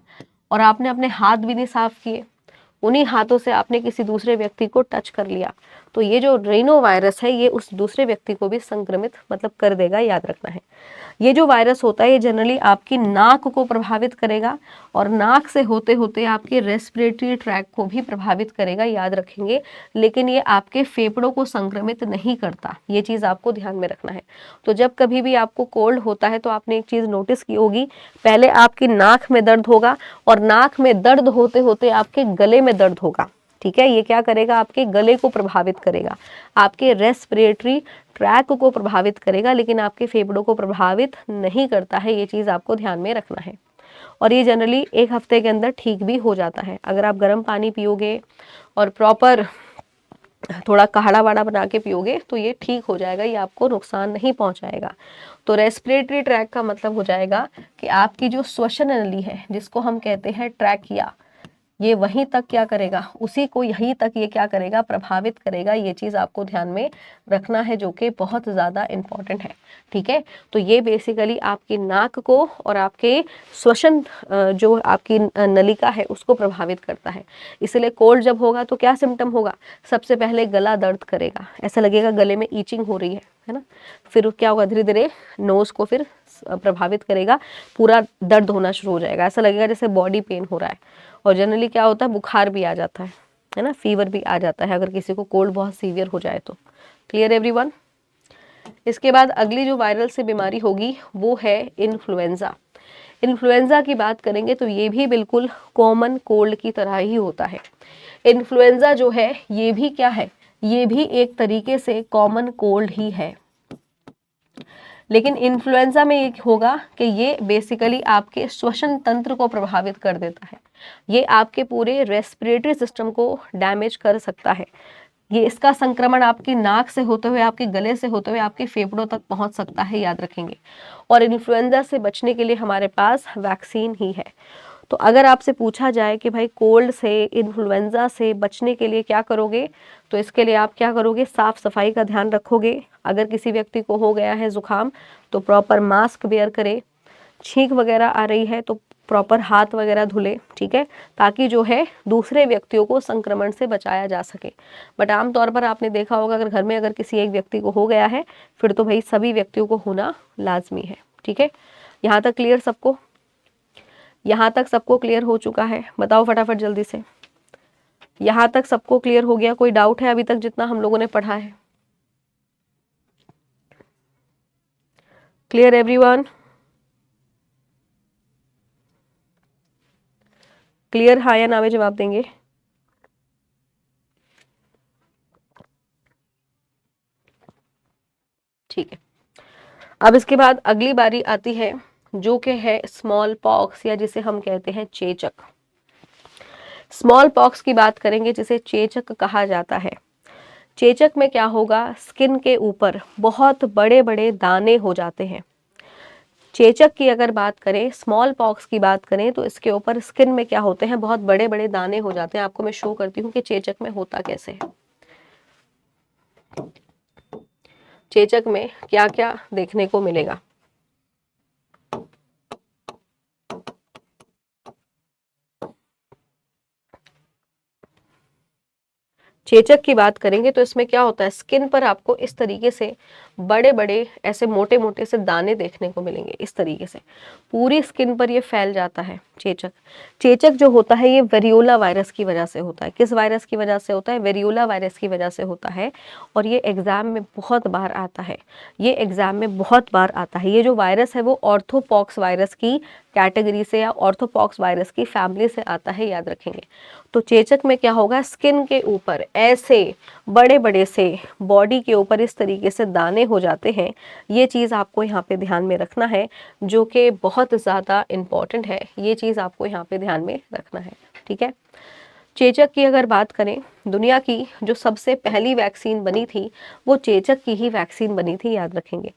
और आपने अपने हाथ भी नहीं साफ किए, उन्हीं हाथों से आपने किसी दूसरे व्यक्ति को टच कर लिया, तो ये जो रेनो वायरस है ये उस दूसरे व्यक्ति को भी संक्रमित मतलब कर देगा, याद रखना है। ये जो वायरस होता है ये जनरली आपकी नाक को प्रभावित करेगा और नाक से होते होते आपके रेस्पिरेटरी ट्रैक को भी प्रभावित करेगा, याद रखेंगे। लेकिन ये आपके फेफड़ों को संक्रमित नहीं करता, ये चीज़ आपको ध्यान में रखना है। तो जब कभी भी आपको कोल्ड होता है तो आपने एक चीज़ नोटिस की होगी, पहले आपकी नाक में दर्द होगा और नाक में दर्द होते होते आपके गले में दर्द होगा। ठीक है, ये क्या करेगा, आपके गले को प्रभावित करेगा, आपके रेस्पिरेटरी ट्रैक को प्रभावित करेगा, लेकिन आपके फेफड़ों को प्रभावित नहीं करता है। ये चीज़ आपको ध्यान में रखना है। और ये जनरली एक हफ्ते के अंदर ठीक भी हो जाता है। अगर आप गर्म पानी पियोगे और प्रॉपर थोड़ा काढ़ा वाड़ा बना के पियोगे तो ये ठीक हो जाएगा, ये आपको नुकसान नहीं पहुंचाएगा। तो रेस्पिरेटरी ट्रैक का मतलब हो जाएगा कि आपकी जो श्वसन नली है, जिसको हम कहते हैं ट्रैकिया, ये वहीं तक क्या करेगा, उसी को यहीं तक ये क्या करेगा, प्रभावित करेगा। ये चीज़ आपको ध्यान में रखना है, जो कि बहुत ज़्यादा इम्पॉर्टेंट है। ठीक है, तो ये बेसिकली आपकी नाक को और आपके श्वसन जो आपकी नलिका है उसको प्रभावित करता है। इसलिए कोल्ड जब होगा तो क्या सिम्टम होगा, सबसे पहले गला दर्द करेगा, ऐसा लगेगा गले में ईचिंग हो रही है ना। फिर क्या होगा, धीरे धीरे नोज को फिर प्रभावित करेगा, पूरा दर्द होना शुरू हो जाएगा, ऐसा लगेगा जैसे बॉडी पेन हो रहा है। और जनरली क्या होता है, बुखार भी आ जाता है ना, फीवर भी आ जाता है अगर किसी को कोल्ड बहुत सीवियर हो जाए तो। Clear everyone. इसके बाद अगली जो वायरल से बीमारी होगी वो है इन्फ्लुएंजा। इन्फ्लुएंजा की बात करेंगे तो ये भी बिल्कुल कॉमन कोल्ड की तरह ही होता है। इन्फ्लुएंजा जो है ये भी क्या है, ये भी एक तरीके से कॉमन कोल्ड ही है। लेकिन इन्फ्लुएंजा में एक होगा कि ये बेसिकली आपके श्वसन तंत्र को प्रभावित कर देता है, ये आपके पूरे रेस्पिरेटरी सिस्टम को डैमेज कर सकता है। ये इसका संक्रमण आपकी नाक से होते हुए, आपके गले से होते हुए आपके फेफड़ों तक पहुंच सकता है, याद रखेंगे। और इन्फ्लुएंजा से बचने के लिए हमारे पास वैक्सीन ही है। तो अगर आपसे पूछा जाए कि भाई कोल्ड से, इन्फ्लुएंजा से बचने के लिए क्या करोगे, तो इसके लिए आप क्या करोगे, साफ सफाई का ध्यान रखोगे। अगर किसी व्यक्ति को हो गया है जुकाम तो प्रॉपर मास्क वेयर करे, छींक वगैरह आ रही है तो प्रॉपर हाथ वगैरह धुले, ठीक है, ताकि जो है दूसरे व्यक्तियों को संक्रमण से बचाया जा सके। बट आमतौर पर आपने देखा होगा अगर घर में अगर किसी एक व्यक्ति को हो गया है फिर तो भाई सभी व्यक्तियों को होना लाजमी है, ठीक है। यहाँ तक क्लियर सबको? यहाँ तक सबको क्लियर हो चुका है? बताओ फटाफट जल्दी से। यहाँ तक सबको क्लियर हो गया? कोई डाउट है अभी तक जितना हम लोगों ने पढ़ा है? Clear everyone? क्लियर हाँ या ना में जवाब देंगे। ठीक है, अब इसके बाद अगली बारी आती है जो कि है स्मॉल पॉक्स या जिसे हम कहते हैं चेचक। स्मॉल पॉक्स की बात करेंगे जिसे चेचक कहा जाता है। चेचक में क्या होगा, स्किन के ऊपर बहुत बड़े बड़े दाने हो जाते हैं। चेचक की अगर बात करें, स्मॉल पॉक्स की बात करें तो इसके ऊपर स्किन में क्या होते हैं, बहुत बड़े बड़े दाने हो जाते हैं। आपको मैं शो करती हूँ कि चेचक में होता कैसे है। चेचक में क्या क्या देखने को मिलेगा। चेचक की बात करेंगे तो इसमें क्या होता है, स्किन पर आपको इस तरीके से बड़े बड़े ऐसे मोटे मोटे से दाने देखने को मिलेंगे। इस तरीके से पूरी स्किन पर ये फैल जाता है चेचक। चेचक जो होता है ये वेरियोला वायरस की वजह से होता है। किस वायरस की वजह से होता है? वेरियोला वायरस की वजह से होता है। और ये एग्जाम में बहुत बार आता है, ये एग्जाम में बहुत बार आता है। ये जो वायरस है वो ऑर्थोपॉक्स वायरस की कैटेगरी से या ऑर्थोपॉक्स वायरस की फैमिली से आता है, याद रखेंगे। तो चेचक में क्या होगा, स्किन के ऊपर ऐसे बड़े बड़े से बॉडी के ऊपर इस तरीके से दाने हो जाते हैं। ये चीज़ आपको यहाँ पे ध्यान में रखना है, जो कि बहुत ज़्यादा इम्पॉर्टेंट है। ये चीज़ आपको यहाँ पे ध्यान में रखना है, ठीक है। चेचक की अगर बात करें, दुनिया की जो सबसे पहली वैक्सीन बनी थी वो चेचक की ही वैक्सीन बनी थी, याद रखेंगे।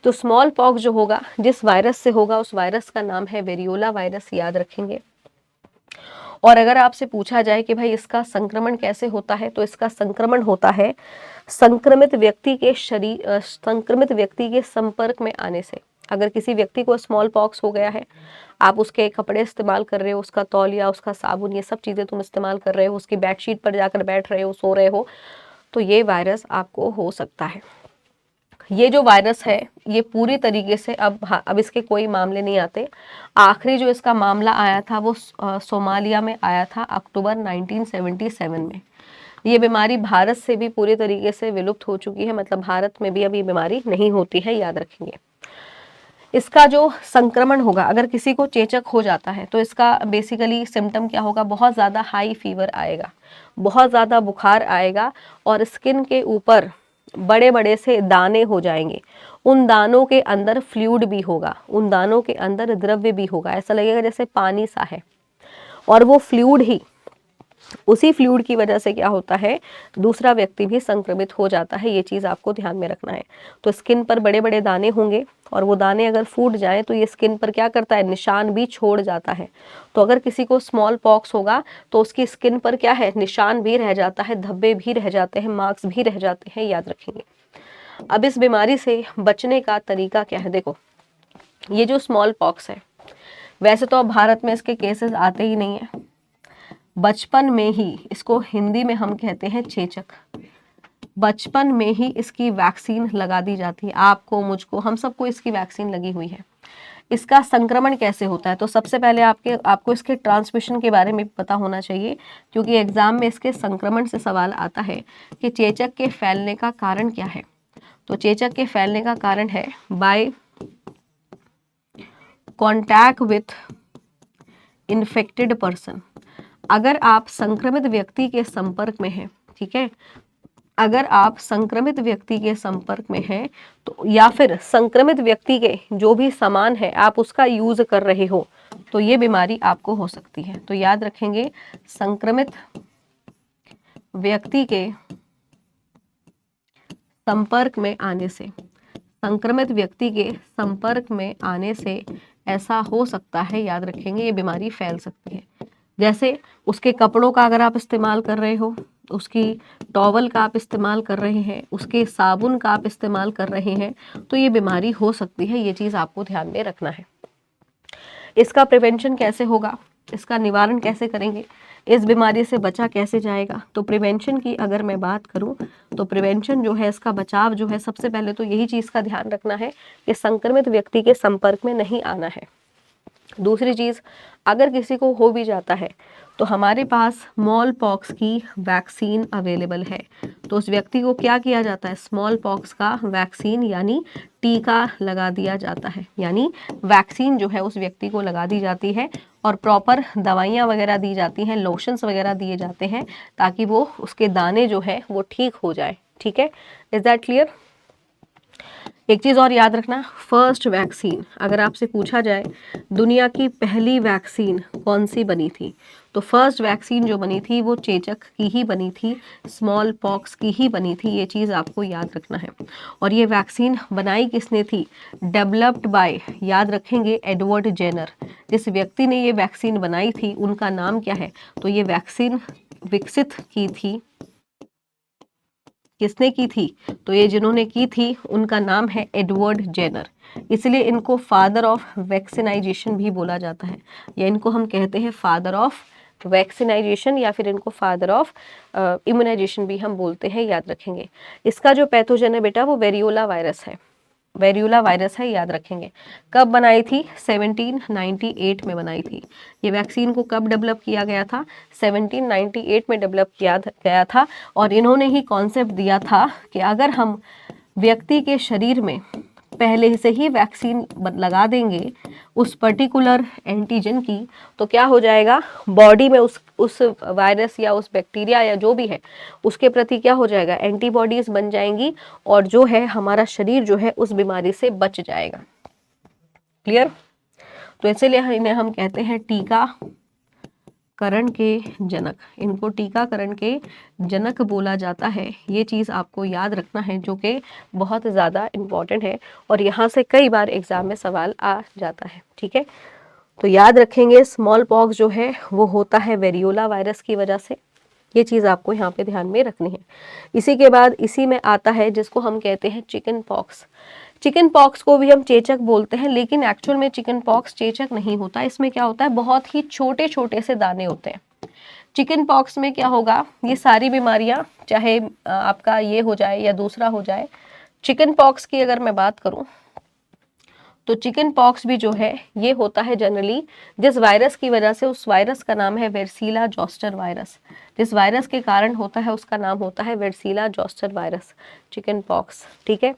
तो स्मॉल पॉक्स जो होगा, जिस वायरस से होगा, उस वायरस का नाम है वेरियोला वायरस, याद रखेंगे। और अगर आपसे पूछा जाए कि भाई इसका संक्रमण कैसे होता है, तो इसका संक्रमण होता है संक्रमित व्यक्ति के संक्रमित व्यक्ति के संपर्क में आने से। अगर किसी व्यक्ति को स्मॉल पॉक्स हो गया है, आप उसके कपड़े इस्तेमाल कर रहे हो, उसका तौलिया, उसका साबुन, ये सब चीज़ें तुम इस्तेमाल कर रहे हो, उसकी बेडशीट पर जाकर बैठ रहे हो, सो रहे हो, तो ये वायरस आपको हो सकता है। ये जो वायरस है ये पूरी तरीके से अब इसके कोई मामले नहीं आते। आखिरी जो इसका मामला आया था वो सोमालिया में आया था अक्टूबर 1977 में। ये बीमारी भारत से भी पूरी तरीके से विलुप्त हो चुकी है, मतलब भारत में भी अब ये बीमारी नहीं होती है, याद रखेंगे। इसका जो संक्रमण होगा, अगर किसी को चेचक हो जाता है तो इसका बेसिकली सिम्टम क्या होगा, बहुत ज़्यादा हाई फीवर आएगा, बहुत ज़्यादा बुखार आएगा और स्किन के ऊपर बड़े बड़े से दाने हो जाएंगे। उन दानों के अंदर फ्लूइड भी होगा, उन दानों के अंदर द्रव्य भी होगा, ऐसा लगेगा जैसे पानी सा है। और वो फ्लूइड ही, उसी फ्लूइड की वजह से क्या होता है, दूसरा व्यक्ति भी संक्रमित हो जाता है। ये चीज़ आपको ध्यान में रखना है। तो स्किन पर बड़े बड़े दाने होंगे और वो दाने अगर फूट जाएं तो ये स्किन पर क्या करता है, निशान भी छोड़ जाता है। तो अगर किसी को स्मॉल पॉक्स होगा तो उसकी स्किन पर क्या है, निशान भी रह जाता है, धब्बे भी रह जाते हैं, मार्क्स भी रह जाते हैं, याद रखेंगे। अब इस बीमारी से बचने का तरीका क्या है, देखो ये जो स्मॉल पॉक्स है, वैसे तो अब भारत में इसके केसेस आते ही नहीं है। बचपन में ही, इसको हिंदी में हम कहते हैं चेचक, बचपन में ही इसकी वैक्सीन लगा दी जाती है। आपको, मुझको, हम सबको इसकी वैक्सीन लगी हुई है। इसका संक्रमण कैसे होता है, तो सबसे पहले आपको इसके ट्रांसमिशन के बारे में पता होना चाहिए, क्योंकि एग्जाम में इसके संक्रमण से सवाल आता है कि चेचक के फैलने का कारण क्या है। तो चेचक के फैलने का कारण है by contact with infected person. अगर आप संक्रमित व्यक्ति के संपर्क में हैं, ठीक है, अगर आप संक्रमित व्यक्ति के संपर्क में हैं तो, या फिर संक्रमित व्यक्ति के जो भी सामान है आप उसका यूज कर रहे हो, तो ये बीमारी आपको हो सकती है। तो याद रखेंगे, संक्रमित व्यक्ति के संपर्क में आने से, संक्रमित व्यक्ति के संपर्क में आने से ऐसा हो सकता है, याद रखेंगे, ये बीमारी फैल सकती है। जैसे उसके कपड़ों का अगर आप इस्तेमाल कर रहे हो, उसकी टॉवल का आप इस्तेमाल कर रहे हैं, उसके साबुन का आप इस्तेमाल कर रहे हैं, तो ये बीमारी हो सकती है। ये चीज़ आपको ध्यान में रखना है। इसका प्रिवेंशन कैसे होगा, इसका निवारण कैसे करेंगे, इस बीमारी से बचा कैसे जाएगा। तो प्रिवेंशन की अगर मैं बात करूं तो प्रिवेंशन जो है, इसका बचाव जो है, सबसे पहले तो यही चीज़ का ध्यान रखना है कि संक्रमित व्यक्ति के संपर्क में नहीं आना है। दूसरी चीज़, अगर किसी को हो भी जाता है तो हमारे पास स्मॉल पॉक्स की वैक्सीन अवेलेबल है। तो उस व्यक्ति को क्या किया जाता है, स्मॉल पॉक्स का वैक्सीन यानी टीका लगा दिया जाता है, यानी वैक्सीन जो है उस व्यक्ति को लगा दी जाती है और प्रॉपर दवाइयाँ वगैरह दी जाती हैं, लोशंस वगैरह दिए जाते हैं ताकि वो उसके दाने जो है वो ठीक हो जाए। ठीक है, इज दैट क्लियर। एक चीज़ और याद रखना, फर्स्ट वैक्सीन, अगर आपसे पूछा जाए दुनिया की पहली वैक्सीन कौन सी बनी थी, तो फर्स्ट वैक्सीन जो बनी थी वो चेचक की ही बनी थी, स्मॉल पॉक्स की ही बनी थी। ये चीज़ आपको याद रखना है। और ये वैक्सीन बनाई किसने थी, डेवलप्ड बाय, याद रखेंगे, एडवर्ड जेनर। जिस व्यक्ति ने ये वैक्सीन बनाई थी उनका नाम क्या है, तो ये वैक्सीन विकसित की थी, किसने की थी, तो ये जिन्होंने की थी उनका नाम है एडवर्ड जेनर। इसलिए इनको फादर ऑफ वैक्सीनाइजेशन भी बोला जाता है, या इनको हम कहते हैं फादर ऑफ वैक्सीनाइजेशन, या फिर इनको फादर ऑफ इम्यूनाइजेशन भी हम बोलते हैं, याद रखेंगे। इसका जो पैथोजन है बेटा वो वेरियोला वायरस है, वेरियोला वायरस है, याद रखेंगे। कब बनाई थी, 1798 में बनाई थी। ये वैक्सीन को कब डेवलप किया गया था, 1798 में डेवलप किया गया था। और इन्होंने ही कॉन्सेप्ट दिया था कि अगर हम व्यक्ति के शरीर में पहले से ही वैक्सीन लगा देंगे उस पर्टिकुलर एंटीजन की, तो क्या हो जाएगा, बॉडी में उस वायरस या उस बैक्टीरिया या जो भी है उसके प्रति क्या हो जाएगा, एंटीबॉडीज बन जाएंगी, और जो है हमारा शरीर जो है उस बीमारी से बच जाएगा। क्लियर। तो इसीलिए इन्हें हम कहते हैं टीकाकरण के जनक, इनको टीकाकरण के जनक बोला जाता है। ये चीज़ आपको याद रखना है, जो कि बहुत ज़्यादा इम्पॉर्टेंट है और यहाँ से कई बार एग्जाम में सवाल आ जाता है। ठीक है, तो याद रखेंगे स्मॉल पॉक्स जो है वो होता है वेरियोला वायरस की वजह से। ये चीज़ आपको यहाँ पे ध्यान में रखनी है। इसी के बाद इसी में आता है जिसको हम कहते हैं चिकन पॉक्स। चिकन पॉक्स को भी हम चेचक बोलते हैं, लेकिन एक्चुअल में चिकन पॉक्स चेचक नहीं होता। इसमें क्या होता है, बहुत ही छोटे छोटे से दाने होते हैं। चिकन पॉक्स में क्या होगा, ये सारी बीमारियां चाहे आपका ये हो जाए या दूसरा हो जाए, चिकन पॉक्स की अगर मैं बात करूं तो चिकन पॉक्स भी जो है ये होता है जनरली जिस वायरस की वजह से, उस वायरस का नाम है वेर्सीला जोस्टर वायरस। जिस वायरस के कारण होता है उसका नाम होता है वेर्सीला जोस्टर वायरस, चिकन पॉक्स। ठीक है,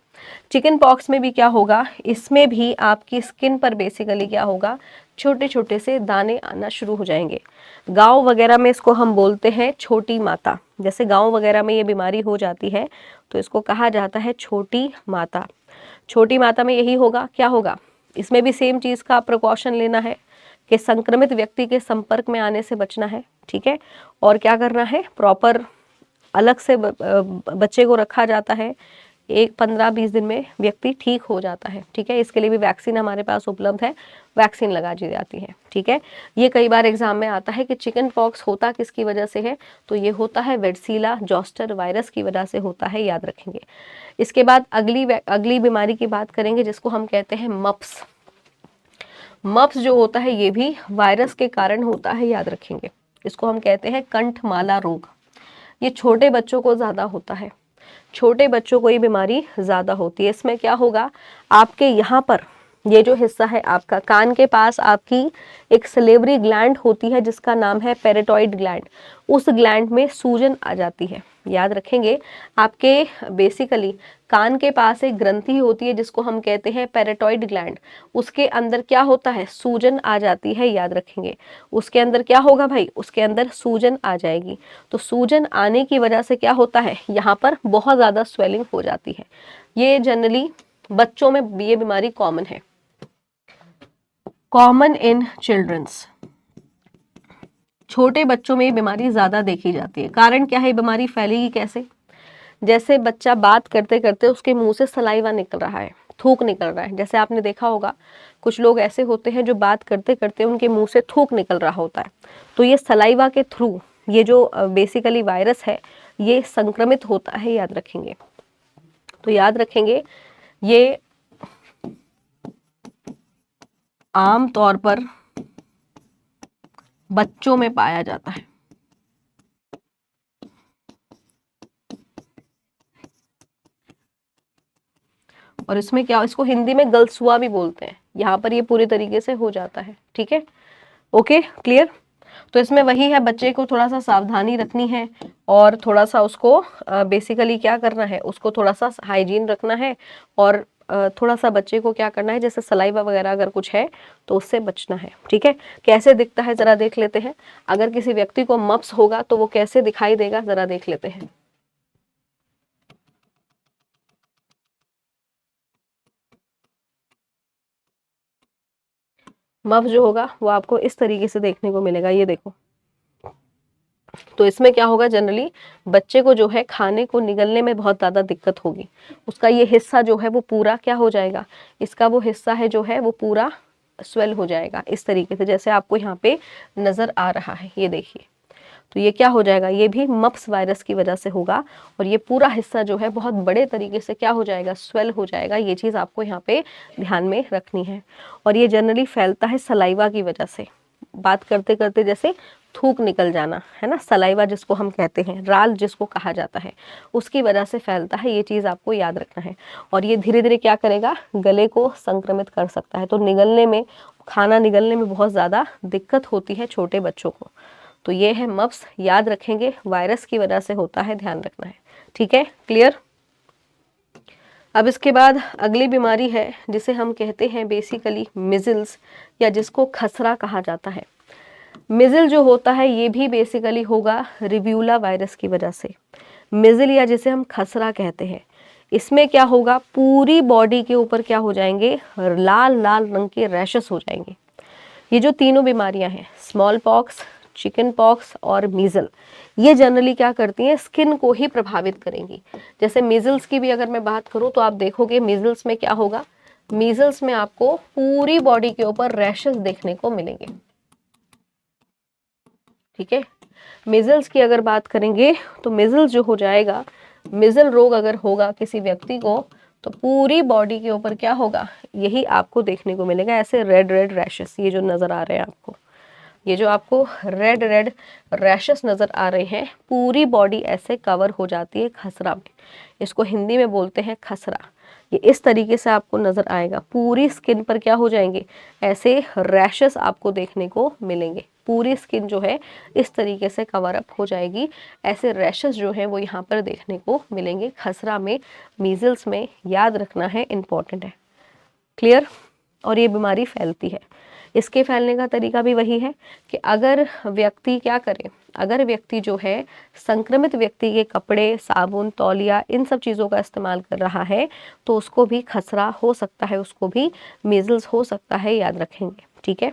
चिकन पॉक्स में भी क्या होगा, इसमें भी आपकी स्किन पर बेसिकली क्या होगा, छोटे छोटे से दाने आना शुरू हो जाएंगे। गाँव वगैरह में इसको हम बोलते हैं छोटी माता। जैसे गाँव वगैरह में ये बीमारी हो जाती है तो इसको कहा जाता है छोटी माता। छोटी माता में यही होगा, क्या होगा, इसमें भी सेम चीज़ का प्रिकॉशन लेना है कि संक्रमित व्यक्ति के संपर्क में आने से बचना है। ठीक है, और क्या करना है, प्रॉपर अलग से बच्चे को रखा जाता है, 15-20 दिन में व्यक्ति ठीक हो जाता है। ठीक है, इसके लिए भी वैक्सीन हमारे पास उपलब्ध है, वैक्सीन लगा दी जाती है। ठीक है, ये कई बार एग्जाम में आता है कि चिकन पॉक्स होता किसकी वजह से है, तो ये होता है वेर्सीला जोस्टर वायरस की वजह से होता है, याद रखेंगे। इसके बाद अगली बीमारी की बात करेंगे जिसको हम कहते हैं मप्स। मप्स जो होता है ये भी वायरस के कारण होता है, याद रखेंगे। इसको हम कहते हैं कंठमाला रोग। ये छोटे बच्चों को ज़्यादा होता है, छोटे बच्चों को ये बीमारी ज़्यादा होती है। इसमें क्या होगा, आपके यहाँ पर ये जो हिस्सा है आपका कान के पास, आपकी एक सलेवरी ग्लैंड होती है जिसका नाम है पैराटॉइड ग्लैंड। उस ग्लैंड में सूजन आ जाती है, याद रखेंगे। आपके बेसिकली कान के पास एक ग्रंथि होती है जिसको हम कहते हैं पैराटॉइड ग्लैंड। उसके अंदर क्या होता है, सूजन आ जाती है, याद रखेंगे। उसके अंदर क्या होगा भाई, उसके अंदर सूजन आ जाएगी। तो सूजन आने की वजह से क्या होता है, यहाँ पर बहुत ज़्यादा स्वेलिंग हो जाती है। ये जनरली बच्चों में ये बीमारी कॉमन है, कॉमन इन चिल्ड्रंस। छोटे बच्चों में ये बीमारी ज़्यादा देखी जाती है। कारण क्या है, बीमारी फैलेगी कैसे, जैसे बच्चा बात करते करते उसके मुंह से सलाइवा निकल रहा है, थूक निकल रहा है। जैसे आपने देखा होगा कुछ लोग ऐसे होते हैं जो बात करते करते उनके मुंह से थूक निकल रहा होता है, तो ये सलाइवा के थ्रू ये जो बेसिकली वायरस है ये संक्रमित होता है, याद रखेंगे। तो याद रखेंगे ये आम तौर पर बच्चों में पाया जाता है। और इसमें क्या, इसको हिंदी में गलसुआ भी बोलते हैं। यहाँ पर ये पूरे तरीके से हो जाता है, ठीक है, ओके क्लियर। तो इसमें वही है, बच्चे को थोड़ा सा सावधानी रखनी है और थोड़ा सा उसको बेसिकली क्या करना है, उसको थोड़ा सा हाइजीन रखना है और थोड़ा सा बच्चे को क्या करना है, जैसे सलाइवा वगैरह अगर कुछ है तो उससे बचना है, ठीक है। कैसे दिखता है जरा देख लेते हैं। अगर किसी व्यक्ति को मप्स होगा तो वो कैसे दिखाई देगा, जरा देख लेते हैं। मफ जो होगा वो आपको इस तरीके से देखने को मिलेगा, ये देखो। तो इसमें क्या होगा, जनरली बच्चे को जो है खाने को निगलने में बहुत ज़्यादा दिक्कत होगी। उसका ये हिस्सा जो है वो पूरा क्या हो जाएगा, इसका वो हिस्सा है जो है वो पूरा स्वेल हो जाएगा इस तरीके से, जैसे आपको यहाँ पे नज़र आ रहा है, ये देखिए। तो ये क्या हो जाएगा, ये भी मप्स वायरस की वजह से होगा और ये पूरा हिस्सा जो है बहुत बड़े तरीके से क्या हो जाएगा, स्वेल हो जाएगा। ये चीज़ आपको यहाँ पे ध्यान में रखनी है। और ये जनरली फैलता है सलाइवा की वजह से, बात करते करते जैसे थूक निकल जाना है ना, सलाइवा जिसको हम कहते हैं, राल जिसको कहा जाता है, उसकी वजह से फैलता है। ये चीज़ आपको याद रखना है। और ये धीरे धीरे क्या करेगा, गले को संक्रमित कर सकता है। तो निगलने में, खाना निगलने में बहुत ज़्यादा दिक्कत होती है छोटे बच्चों को। तो ये है मप्स, याद रखेंगे, वायरस की वजह से होता है, ध्यान रखना है, ठीक है, क्लियर। अब इसके बाद अगली बीमारी है जिसे हम कहते हैं बेसिकली मिजल्स, या जिसको खसरा कहा जाता है। मिजल जो होता है ये भी बेसिकली होगा रिब्यूला वायरस की वजह से। मिजल या जिसे हम खसरा कहते हैं, इसमें क्या होगा, पूरी बॉडी के ऊपर क्या हो जाएंगे, लाल लाल रंग के रैशेस हो जाएंगे। ये जो तीनों बीमारियां हैं, स्मॉल पॉक्स, चिकन पॉक्स और मीजल, ये जनरली क्या करती हैं, स्किन को ही प्रभावित करेंगी। जैसे मीजल्स की भी अगर मैं बात करूं तो आप देखोगे मीजल्स में क्या होगा, मीजल्स में आपको पूरी बॉडी के ऊपर रैशेस देखने को मिलेंगे, ठीक है। मीजल्स की अगर बात करेंगे तो मीजल्स जो हो जाएगा, मीजल रोग अगर होगा किसी व्यक्ति को तो पूरी बॉडी के ऊपर क्या होगा, यही आपको देखने को मिलेगा, ऐसे रेड रेड रैशेस, ये जो नजर आ रहे हैं आपको, ये जो आपको रेड रेड रैशेस नज़र आ रहे हैं, पूरी बॉडी ऐसे कवर हो जाती है खसरा में। इसको हिंदी में बोलते हैं खसरा। ये इस तरीके से आपको नज़र आएगा, पूरी स्किन पर क्या हो जाएंगे, ऐसे रैशेस आपको देखने को मिलेंगे। पूरी स्किन जो है इस तरीके से कवर अप हो जाएगी, ऐसे रैशेस जो हैं वो यहाँ पर देखने को मिलेंगे खसरा में, मीजल्स में, याद रखना है, इम्पॉर्टेंट है, क्लियर। और ये बीमारी फैलती है। इसके फैलने का तरीका भी वही है कि अगर व्यक्ति क्या करे, अगर व्यक्ति जो है संक्रमित व्यक्ति के कपड़े, साबुन, तौलिया, इन सब चीज़ों का इस्तेमाल कर रहा है तो उसको भी खसरा हो सकता है, उसको भी मीजल्स हो सकता है, याद रखेंगे, ठीक है।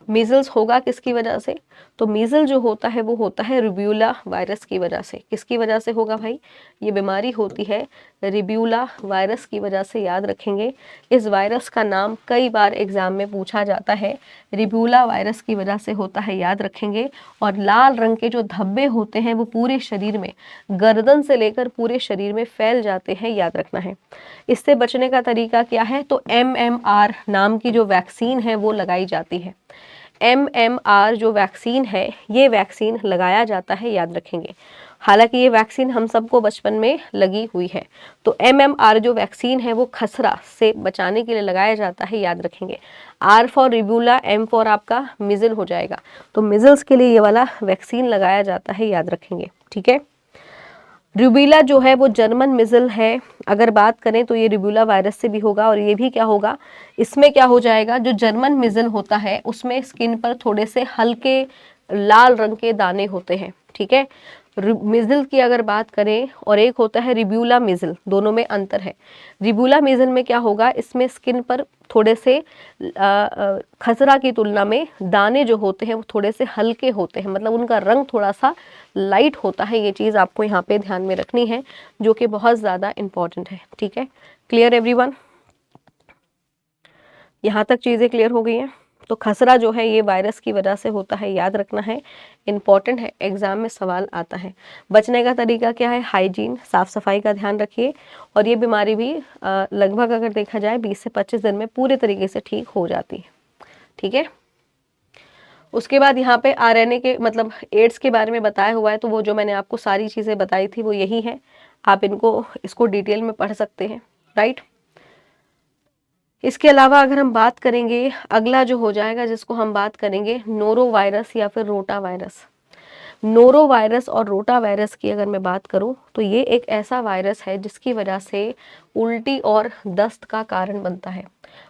मीजल्स होगा किसकी वजह से, तो मीजल जो होता है वो होता है रिब्यूला वायरस की वजह से। किसकी वजह से होगा भाई, ये बीमारी होती है रिब्यूला वायरस की वजह से, याद रखेंगे। इस वायरस का नाम कई बार एग्जाम में पूछा जाता है, रिब्यूला वायरस की वजह से होता है, याद रखेंगे। और लाल रंग के जो धब्बे होते हैं वो पूरे शरीर में, गर्दन से लेकर पूरे शरीर में फैल जाते हैं, याद रखना है। इससे बचने का तरीका क्या है, तो MMR नाम की जो वैक्सीन है वो लगाई जाती है। MMR जो वैक्सीन है, ये वैक्सीन लगाया जाता है, याद रखेंगे। हालांकि ये वैक्सीन हम सबको बचपन में लगी हुई है। तो MMR जो वैक्सीन है वो खसरा से बचाने के लिए लगाया जाता है, याद रखेंगे। R फॉर रिब्यूला, M फॉर आपका मिजल हो जाएगा। तो मिजल्स के लिए ये वाला वैक्सीन लगाया जाता है, याद रखेंगे, ठीक है। रूबीला जो है वो जर्मन मिजल है, अगर बात करें तो ये रूबीला वायरस से भी होगा। और ये भी क्या होगा, इसमें क्या हो जाएगा, जो जर्मन मिजल होता है उसमें स्किन पर थोड़े से हल्के लाल रंग के दाने होते हैं, ठीक है। मिजल की अगर बात करें, और एक होता है रिब्यूला मिजल, दोनों में अंतर है। रिब्यूला मिजल में क्या होगा, इसमें स्किन पर थोड़े से खसरा की तुलना में दाने जो होते हैं वो थोड़े से हल्के होते हैं, मतलब उनका रंग थोड़ा सा लाइट होता है। ये चीज़ आपको यहाँ पे ध्यान में रखनी है, जो कि बहुत ज़्यादा इम्पॉर्टेंट है, ठीक है। क्लियर एवरीवन, यहाँ तक चीज़ें क्लियर हो गई हैं। तो खसरा जो है ये वायरस की वजह से होता है, याद रखना है, इम्पॉर्टेंट है, एग्जाम में सवाल आता है। बचने का तरीका क्या है, हाइजीन, साफ सफाई का ध्यान रखिए। और ये बीमारी भी लगभग अगर देखा जाए 20 से 25 दिन में पूरे तरीके से ठीक हो जाती है, ठीक है। उसके बाद यहाँ पे आरएनए के मतलब एड्स के बारे में बताया हुआ है, तो वो जो मैंने आपको सारी चीज़ें बताई थी वो यही है, आप इसको डिटेल में पढ़ सकते हैं, राइट। इसके अलावा अगर हम बात करेंगे, अगला जो हो जाएगा जिसको हम बात करेंगे नोरो वायरस या फिर रोटा वायरस। नोरो वायरस और रोटा वायरस की अगर मैं बात करूं तो ये एक ऐसा वायरस है जिसकी वजह से उल्टी और दस्त का कारण बनता है,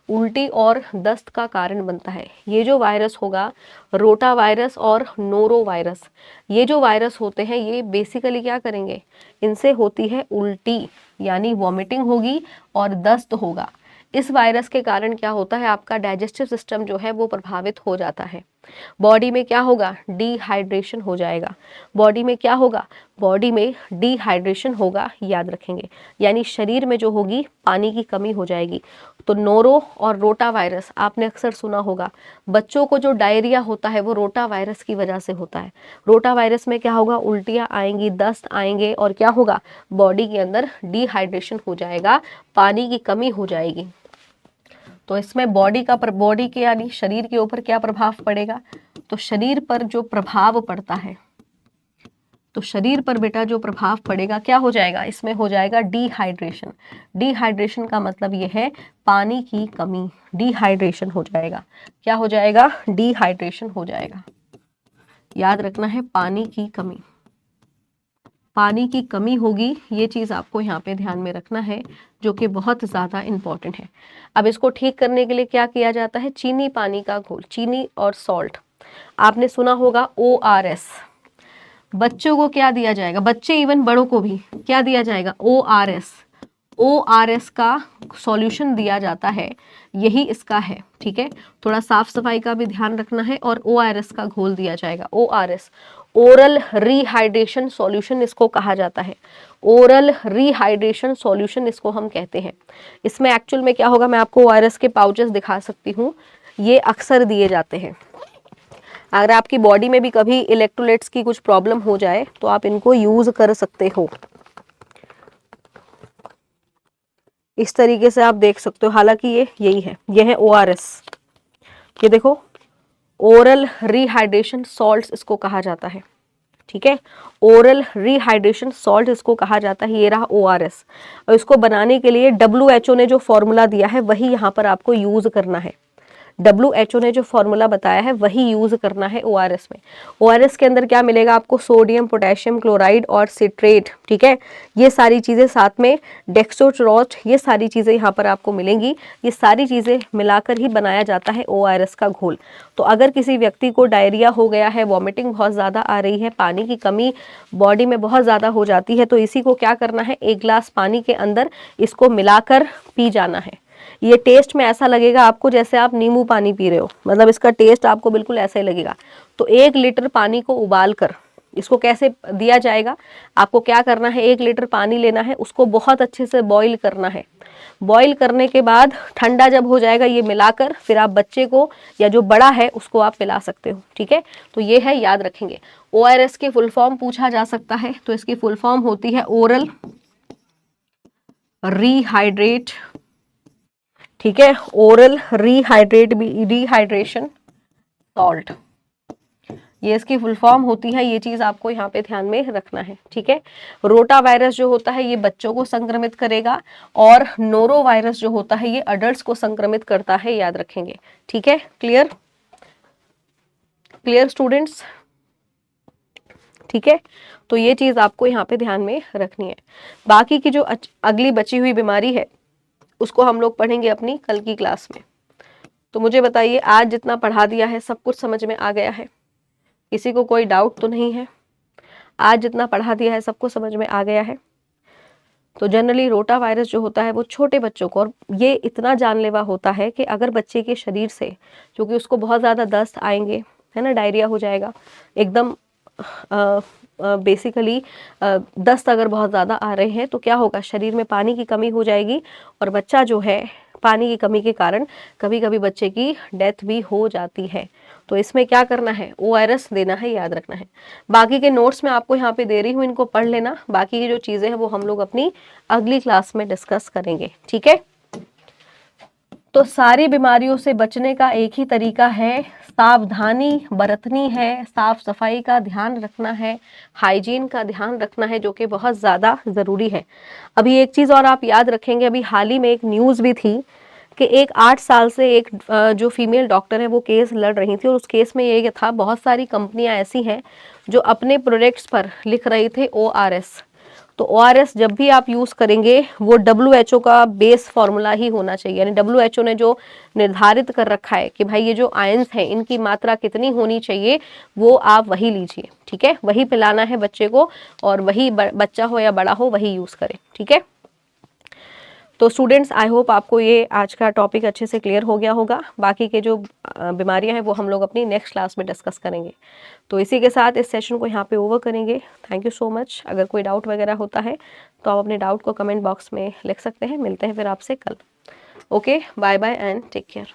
उल्टी और दस्त का कारण बनता है। ये जो वायरस होगा, रोटा वायरस और नोरो वायरस, ये जो वायरस होते हैं ये बेसिकली क्या करेंगे, इनसे होती है उल्टी यानी वॉमिटिंग होगी और दस्त होगा। इस वायरस के कारण क्या होता है, आपका डाइजेस्टिव सिस्टम जो है वो प्रभावित हो जाता है। बॉडी में क्या होगा, डिहाइड्रेशन हो जाएगा। बॉडी में क्या होगा, बॉडी में डिहाइड्रेशन होगा, याद रखेंगे, यानी शरीर में जो होगी पानी की कमी हो जाएगी। तो नोरो और रोटा वायरस आपने अक्सर सुना होगा, बच्चों को जो डायरिया होता है वो रोटा वायरस की वजह से होता है। रोटा वायरस में क्या होगा, उल्टियाँ आएंगी, दस्त आएंगे और क्या होगा, बॉडी के अंदर डिहाइड्रेशन हो जाएगा, पानी की कमी हो जाएगी। तो इसमें बॉडी के यानी शरीर के ऊपर क्या प्रभाव पड़ेगा, तो शरीर पर जो प्रभाव पड़ता है, तो शरीर पर बेटा जो प्रभाव पड़ेगा क्या हो जाएगा, इसमें हो जाएगा डिहाइड्रेशन। डिहाइड्रेशन का मतलब ये है पानी की कमी, डिहाइड्रेशन हो जाएगा। क्या हो जाएगा, डिहाइड्रेशन हो जाएगा। याद रखना है, पानी की कमी, पानी की कमी होगी, ये चीज़ आपको यहाँ पे ध्यान में रखना है, जो कि बहुत ज़्यादा इम्पॉर्टेंट है। अब इसको ठीक करने के लिए क्या किया जाता है, चीनी पानी का घोल, चीनी और सॉल्ट। आपने सुना होगा ORS, बच्चों को क्या दिया जाएगा, बच्चे इवन बड़ों को भी क्या दिया जाएगा, ORS। ORS का सॉल्यूशन दिया जाता है, यही इसका है, ठीक है। थोड़ा साफ सफाई का भी ध्यान रखना है, और ORS का घोल दिया जाएगा। ORS ओरल रिहाइड्रेशन सॉल्यूशन इसको कहा जाता है, ओरल रिहाइड्रेशन सॉल्यूशन इसको हम कहते हैं। इसमें एक्चुअल में क्या होगा, मैं आपको ORS के पाउचेस दिखा सकती हूँ, ये अक्सर दिए जाते हैं। अगर आपकी बॉडी में भी कभी इलेक्ट्रोलाइट्स की कुछ प्रॉब्लम हो जाए तो आप इनको यूज कर सकते हो। इस तरीके से आप देख सकते हो, हालांकि ये यही है, ये है ORS। ये देखो, ओरल रिहाइड्रेशन सॉल्ट्स इसको कहा जाता है, ठीक है। ओरल रिहाइड्रेशन सॉल्ट इसको कहा जाता है, ये रहा ORS। और इसको बनाने के लिए WHO ने जो फॉर्मूला दिया है वही यहाँ पर आपको यूज करना है। WHO ने जो फॉर्मूला बताया है वही यूज करना है ORS में। ORS के अंदर क्या मिलेगा आपको, सोडियम, पोटेशियम क्लोराइड और सिट्रेट, ठीक है। ये सारी चीजें साथ में डेक्सोट्रोट, ये सारी चीजें यहाँ पर आपको मिलेंगी। ये सारी चीजें मिलाकर ही बनाया जाता है ORS का घोल। तो अगर किसी व्यक्ति को डायरिया हो गया है, वॉमिटिंग बहुत ज़्यादा आ रही है, पानी की कमी बॉडी में बहुत ज़्यादा हो जाती है, तो इसी को क्या करना है, एक गिलास पानी के अंदर इसको मिलाकर पी जाना है। ये टेस्ट में ऐसा लगेगा आपको जैसे आप नींबू पानी पी रहे हो, मतलब इसका टेस्ट आपको बिल्कुल ऐसा ही लगेगा। तो 1 लीटर पानी को उबाल कर इसको कैसे दिया जाएगा, आपको क्या करना है, 1 लीटर पानी लेना है, उसको बहुत अच्छे से बॉईल करना है। बॉईल करने के बाद ठंडा जब हो जाएगा, ये मिलाकर फिर आप बच्चे को या जो बड़ा है उसको आप पिला सकते हो, ठीक है। तो ये है, याद रखेंगे। ORS की फुल फॉर्म पूछा जा सकता है, तो इसकी फुल फॉर्म होती है ओरल रिहाइड्रेट, ठीक है, ओरल रिहाइड्रेशन सॉल्ट, ये इसकी फुल फॉर्म होती है। ये चीज आपको यहाँ पे ध्यान में रखना है, ठीक है। रोटा वायरस जो होता है ये बच्चों को संक्रमित करेगा, और नोरो वायरस जो होता है ये अडल्ट्स को संक्रमित करता है, याद रखेंगे, ठीक है। क्लियर, क्लियर स्टूडेंट्स, ठीक है। तो ये चीज आपको यहाँ पे ध्यान में रखनी है। बाकी की जो अगली बची हुई बीमारी है उसको हम लोग पढ़ेंगे अपनी कल की क्लास में। तो मुझे बताइए, आज जितना पढ़ा दिया है सब कुछ समझ में आ गया है, किसी को कोई डाउट तो नहीं है? आज जितना पढ़ा दिया है सबको समझ में आ गया है? तो जनरली रोटा वायरस जो होता है वो छोटे बच्चों को, और ये इतना जानलेवा होता है कि अगर बच्चे के शरीर से, क्योंकि उसको बहुत ज़्यादा दस्त आएंगे, है ना, डायरिया हो जाएगा एकदम, बेसिकली दस्त अगर बहुत ज़्यादा आ रहे हैं तो क्या होगा, शरीर में पानी की कमी हो जाएगी, और बच्चा जो है पानी की कमी के कारण कभी कभी बच्चे की डेथ भी हो जाती है। तो इसमें क्या करना है, ORS देना है, याद रखना है। बाकी के नोट्स मैं आपको यहाँ पे दे रही हूँ, इनको पढ़ लेना। बाकी की जो चीज़ें हैं वो हम लोग अपनी अगली क्लास में डिस्कस करेंगे, ठीक है। तो सारी बीमारियों से बचने का एक ही तरीका है, सावधानी बरतनी है, साफ सफाई का ध्यान रखना है, हाइजीन का ध्यान रखना है, जो कि बहुत ज़्यादा ज़रूरी है। अभी एक चीज़ और आप याद रखेंगे, अभी हाल ही में एक न्यूज़ भी थी कि एक 8 साल से एक जो फीमेल डॉक्टर है वो केस लड़ रही थी, और उस केस में ये था, बहुत सारी कंपनियां ऐसी हैं जो अपने प्रोडक्ट्स पर लिख रही थे ORS। तो ORS जब भी आप यूज़ करेंगे वो WHO का बेस फॉर्मूला ही होना चाहिए, यानी WHO ने जो निर्धारित कर रखा है कि भाई ये जो आयंस हैं इनकी मात्रा कितनी होनी चाहिए, वो आप वही लीजिए, ठीक है, वही पिलाना है बच्चे को, और वही बच्चा हो या बड़ा हो वही यूज़ करें, ठीक है। तो स्टूडेंट्स, आई होप आपको ये आज का टॉपिक अच्छे से क्लियर हो गया होगा। बाकी के जो बीमारियां हैं वो हम लोग अपनी नेक्स्ट क्लास में डिस्कस करेंगे। तो इसी के साथ इस सेशन को यहाँ पे ओवर करेंगे। Thank you so much. अगर कोई डाउट वगैरह होता है तो आप अपने डाउट को कमेंट बॉक्स में लिख सकते हैं। मिलते हैं फिर आपसे कल। Okay, bye bye and take care.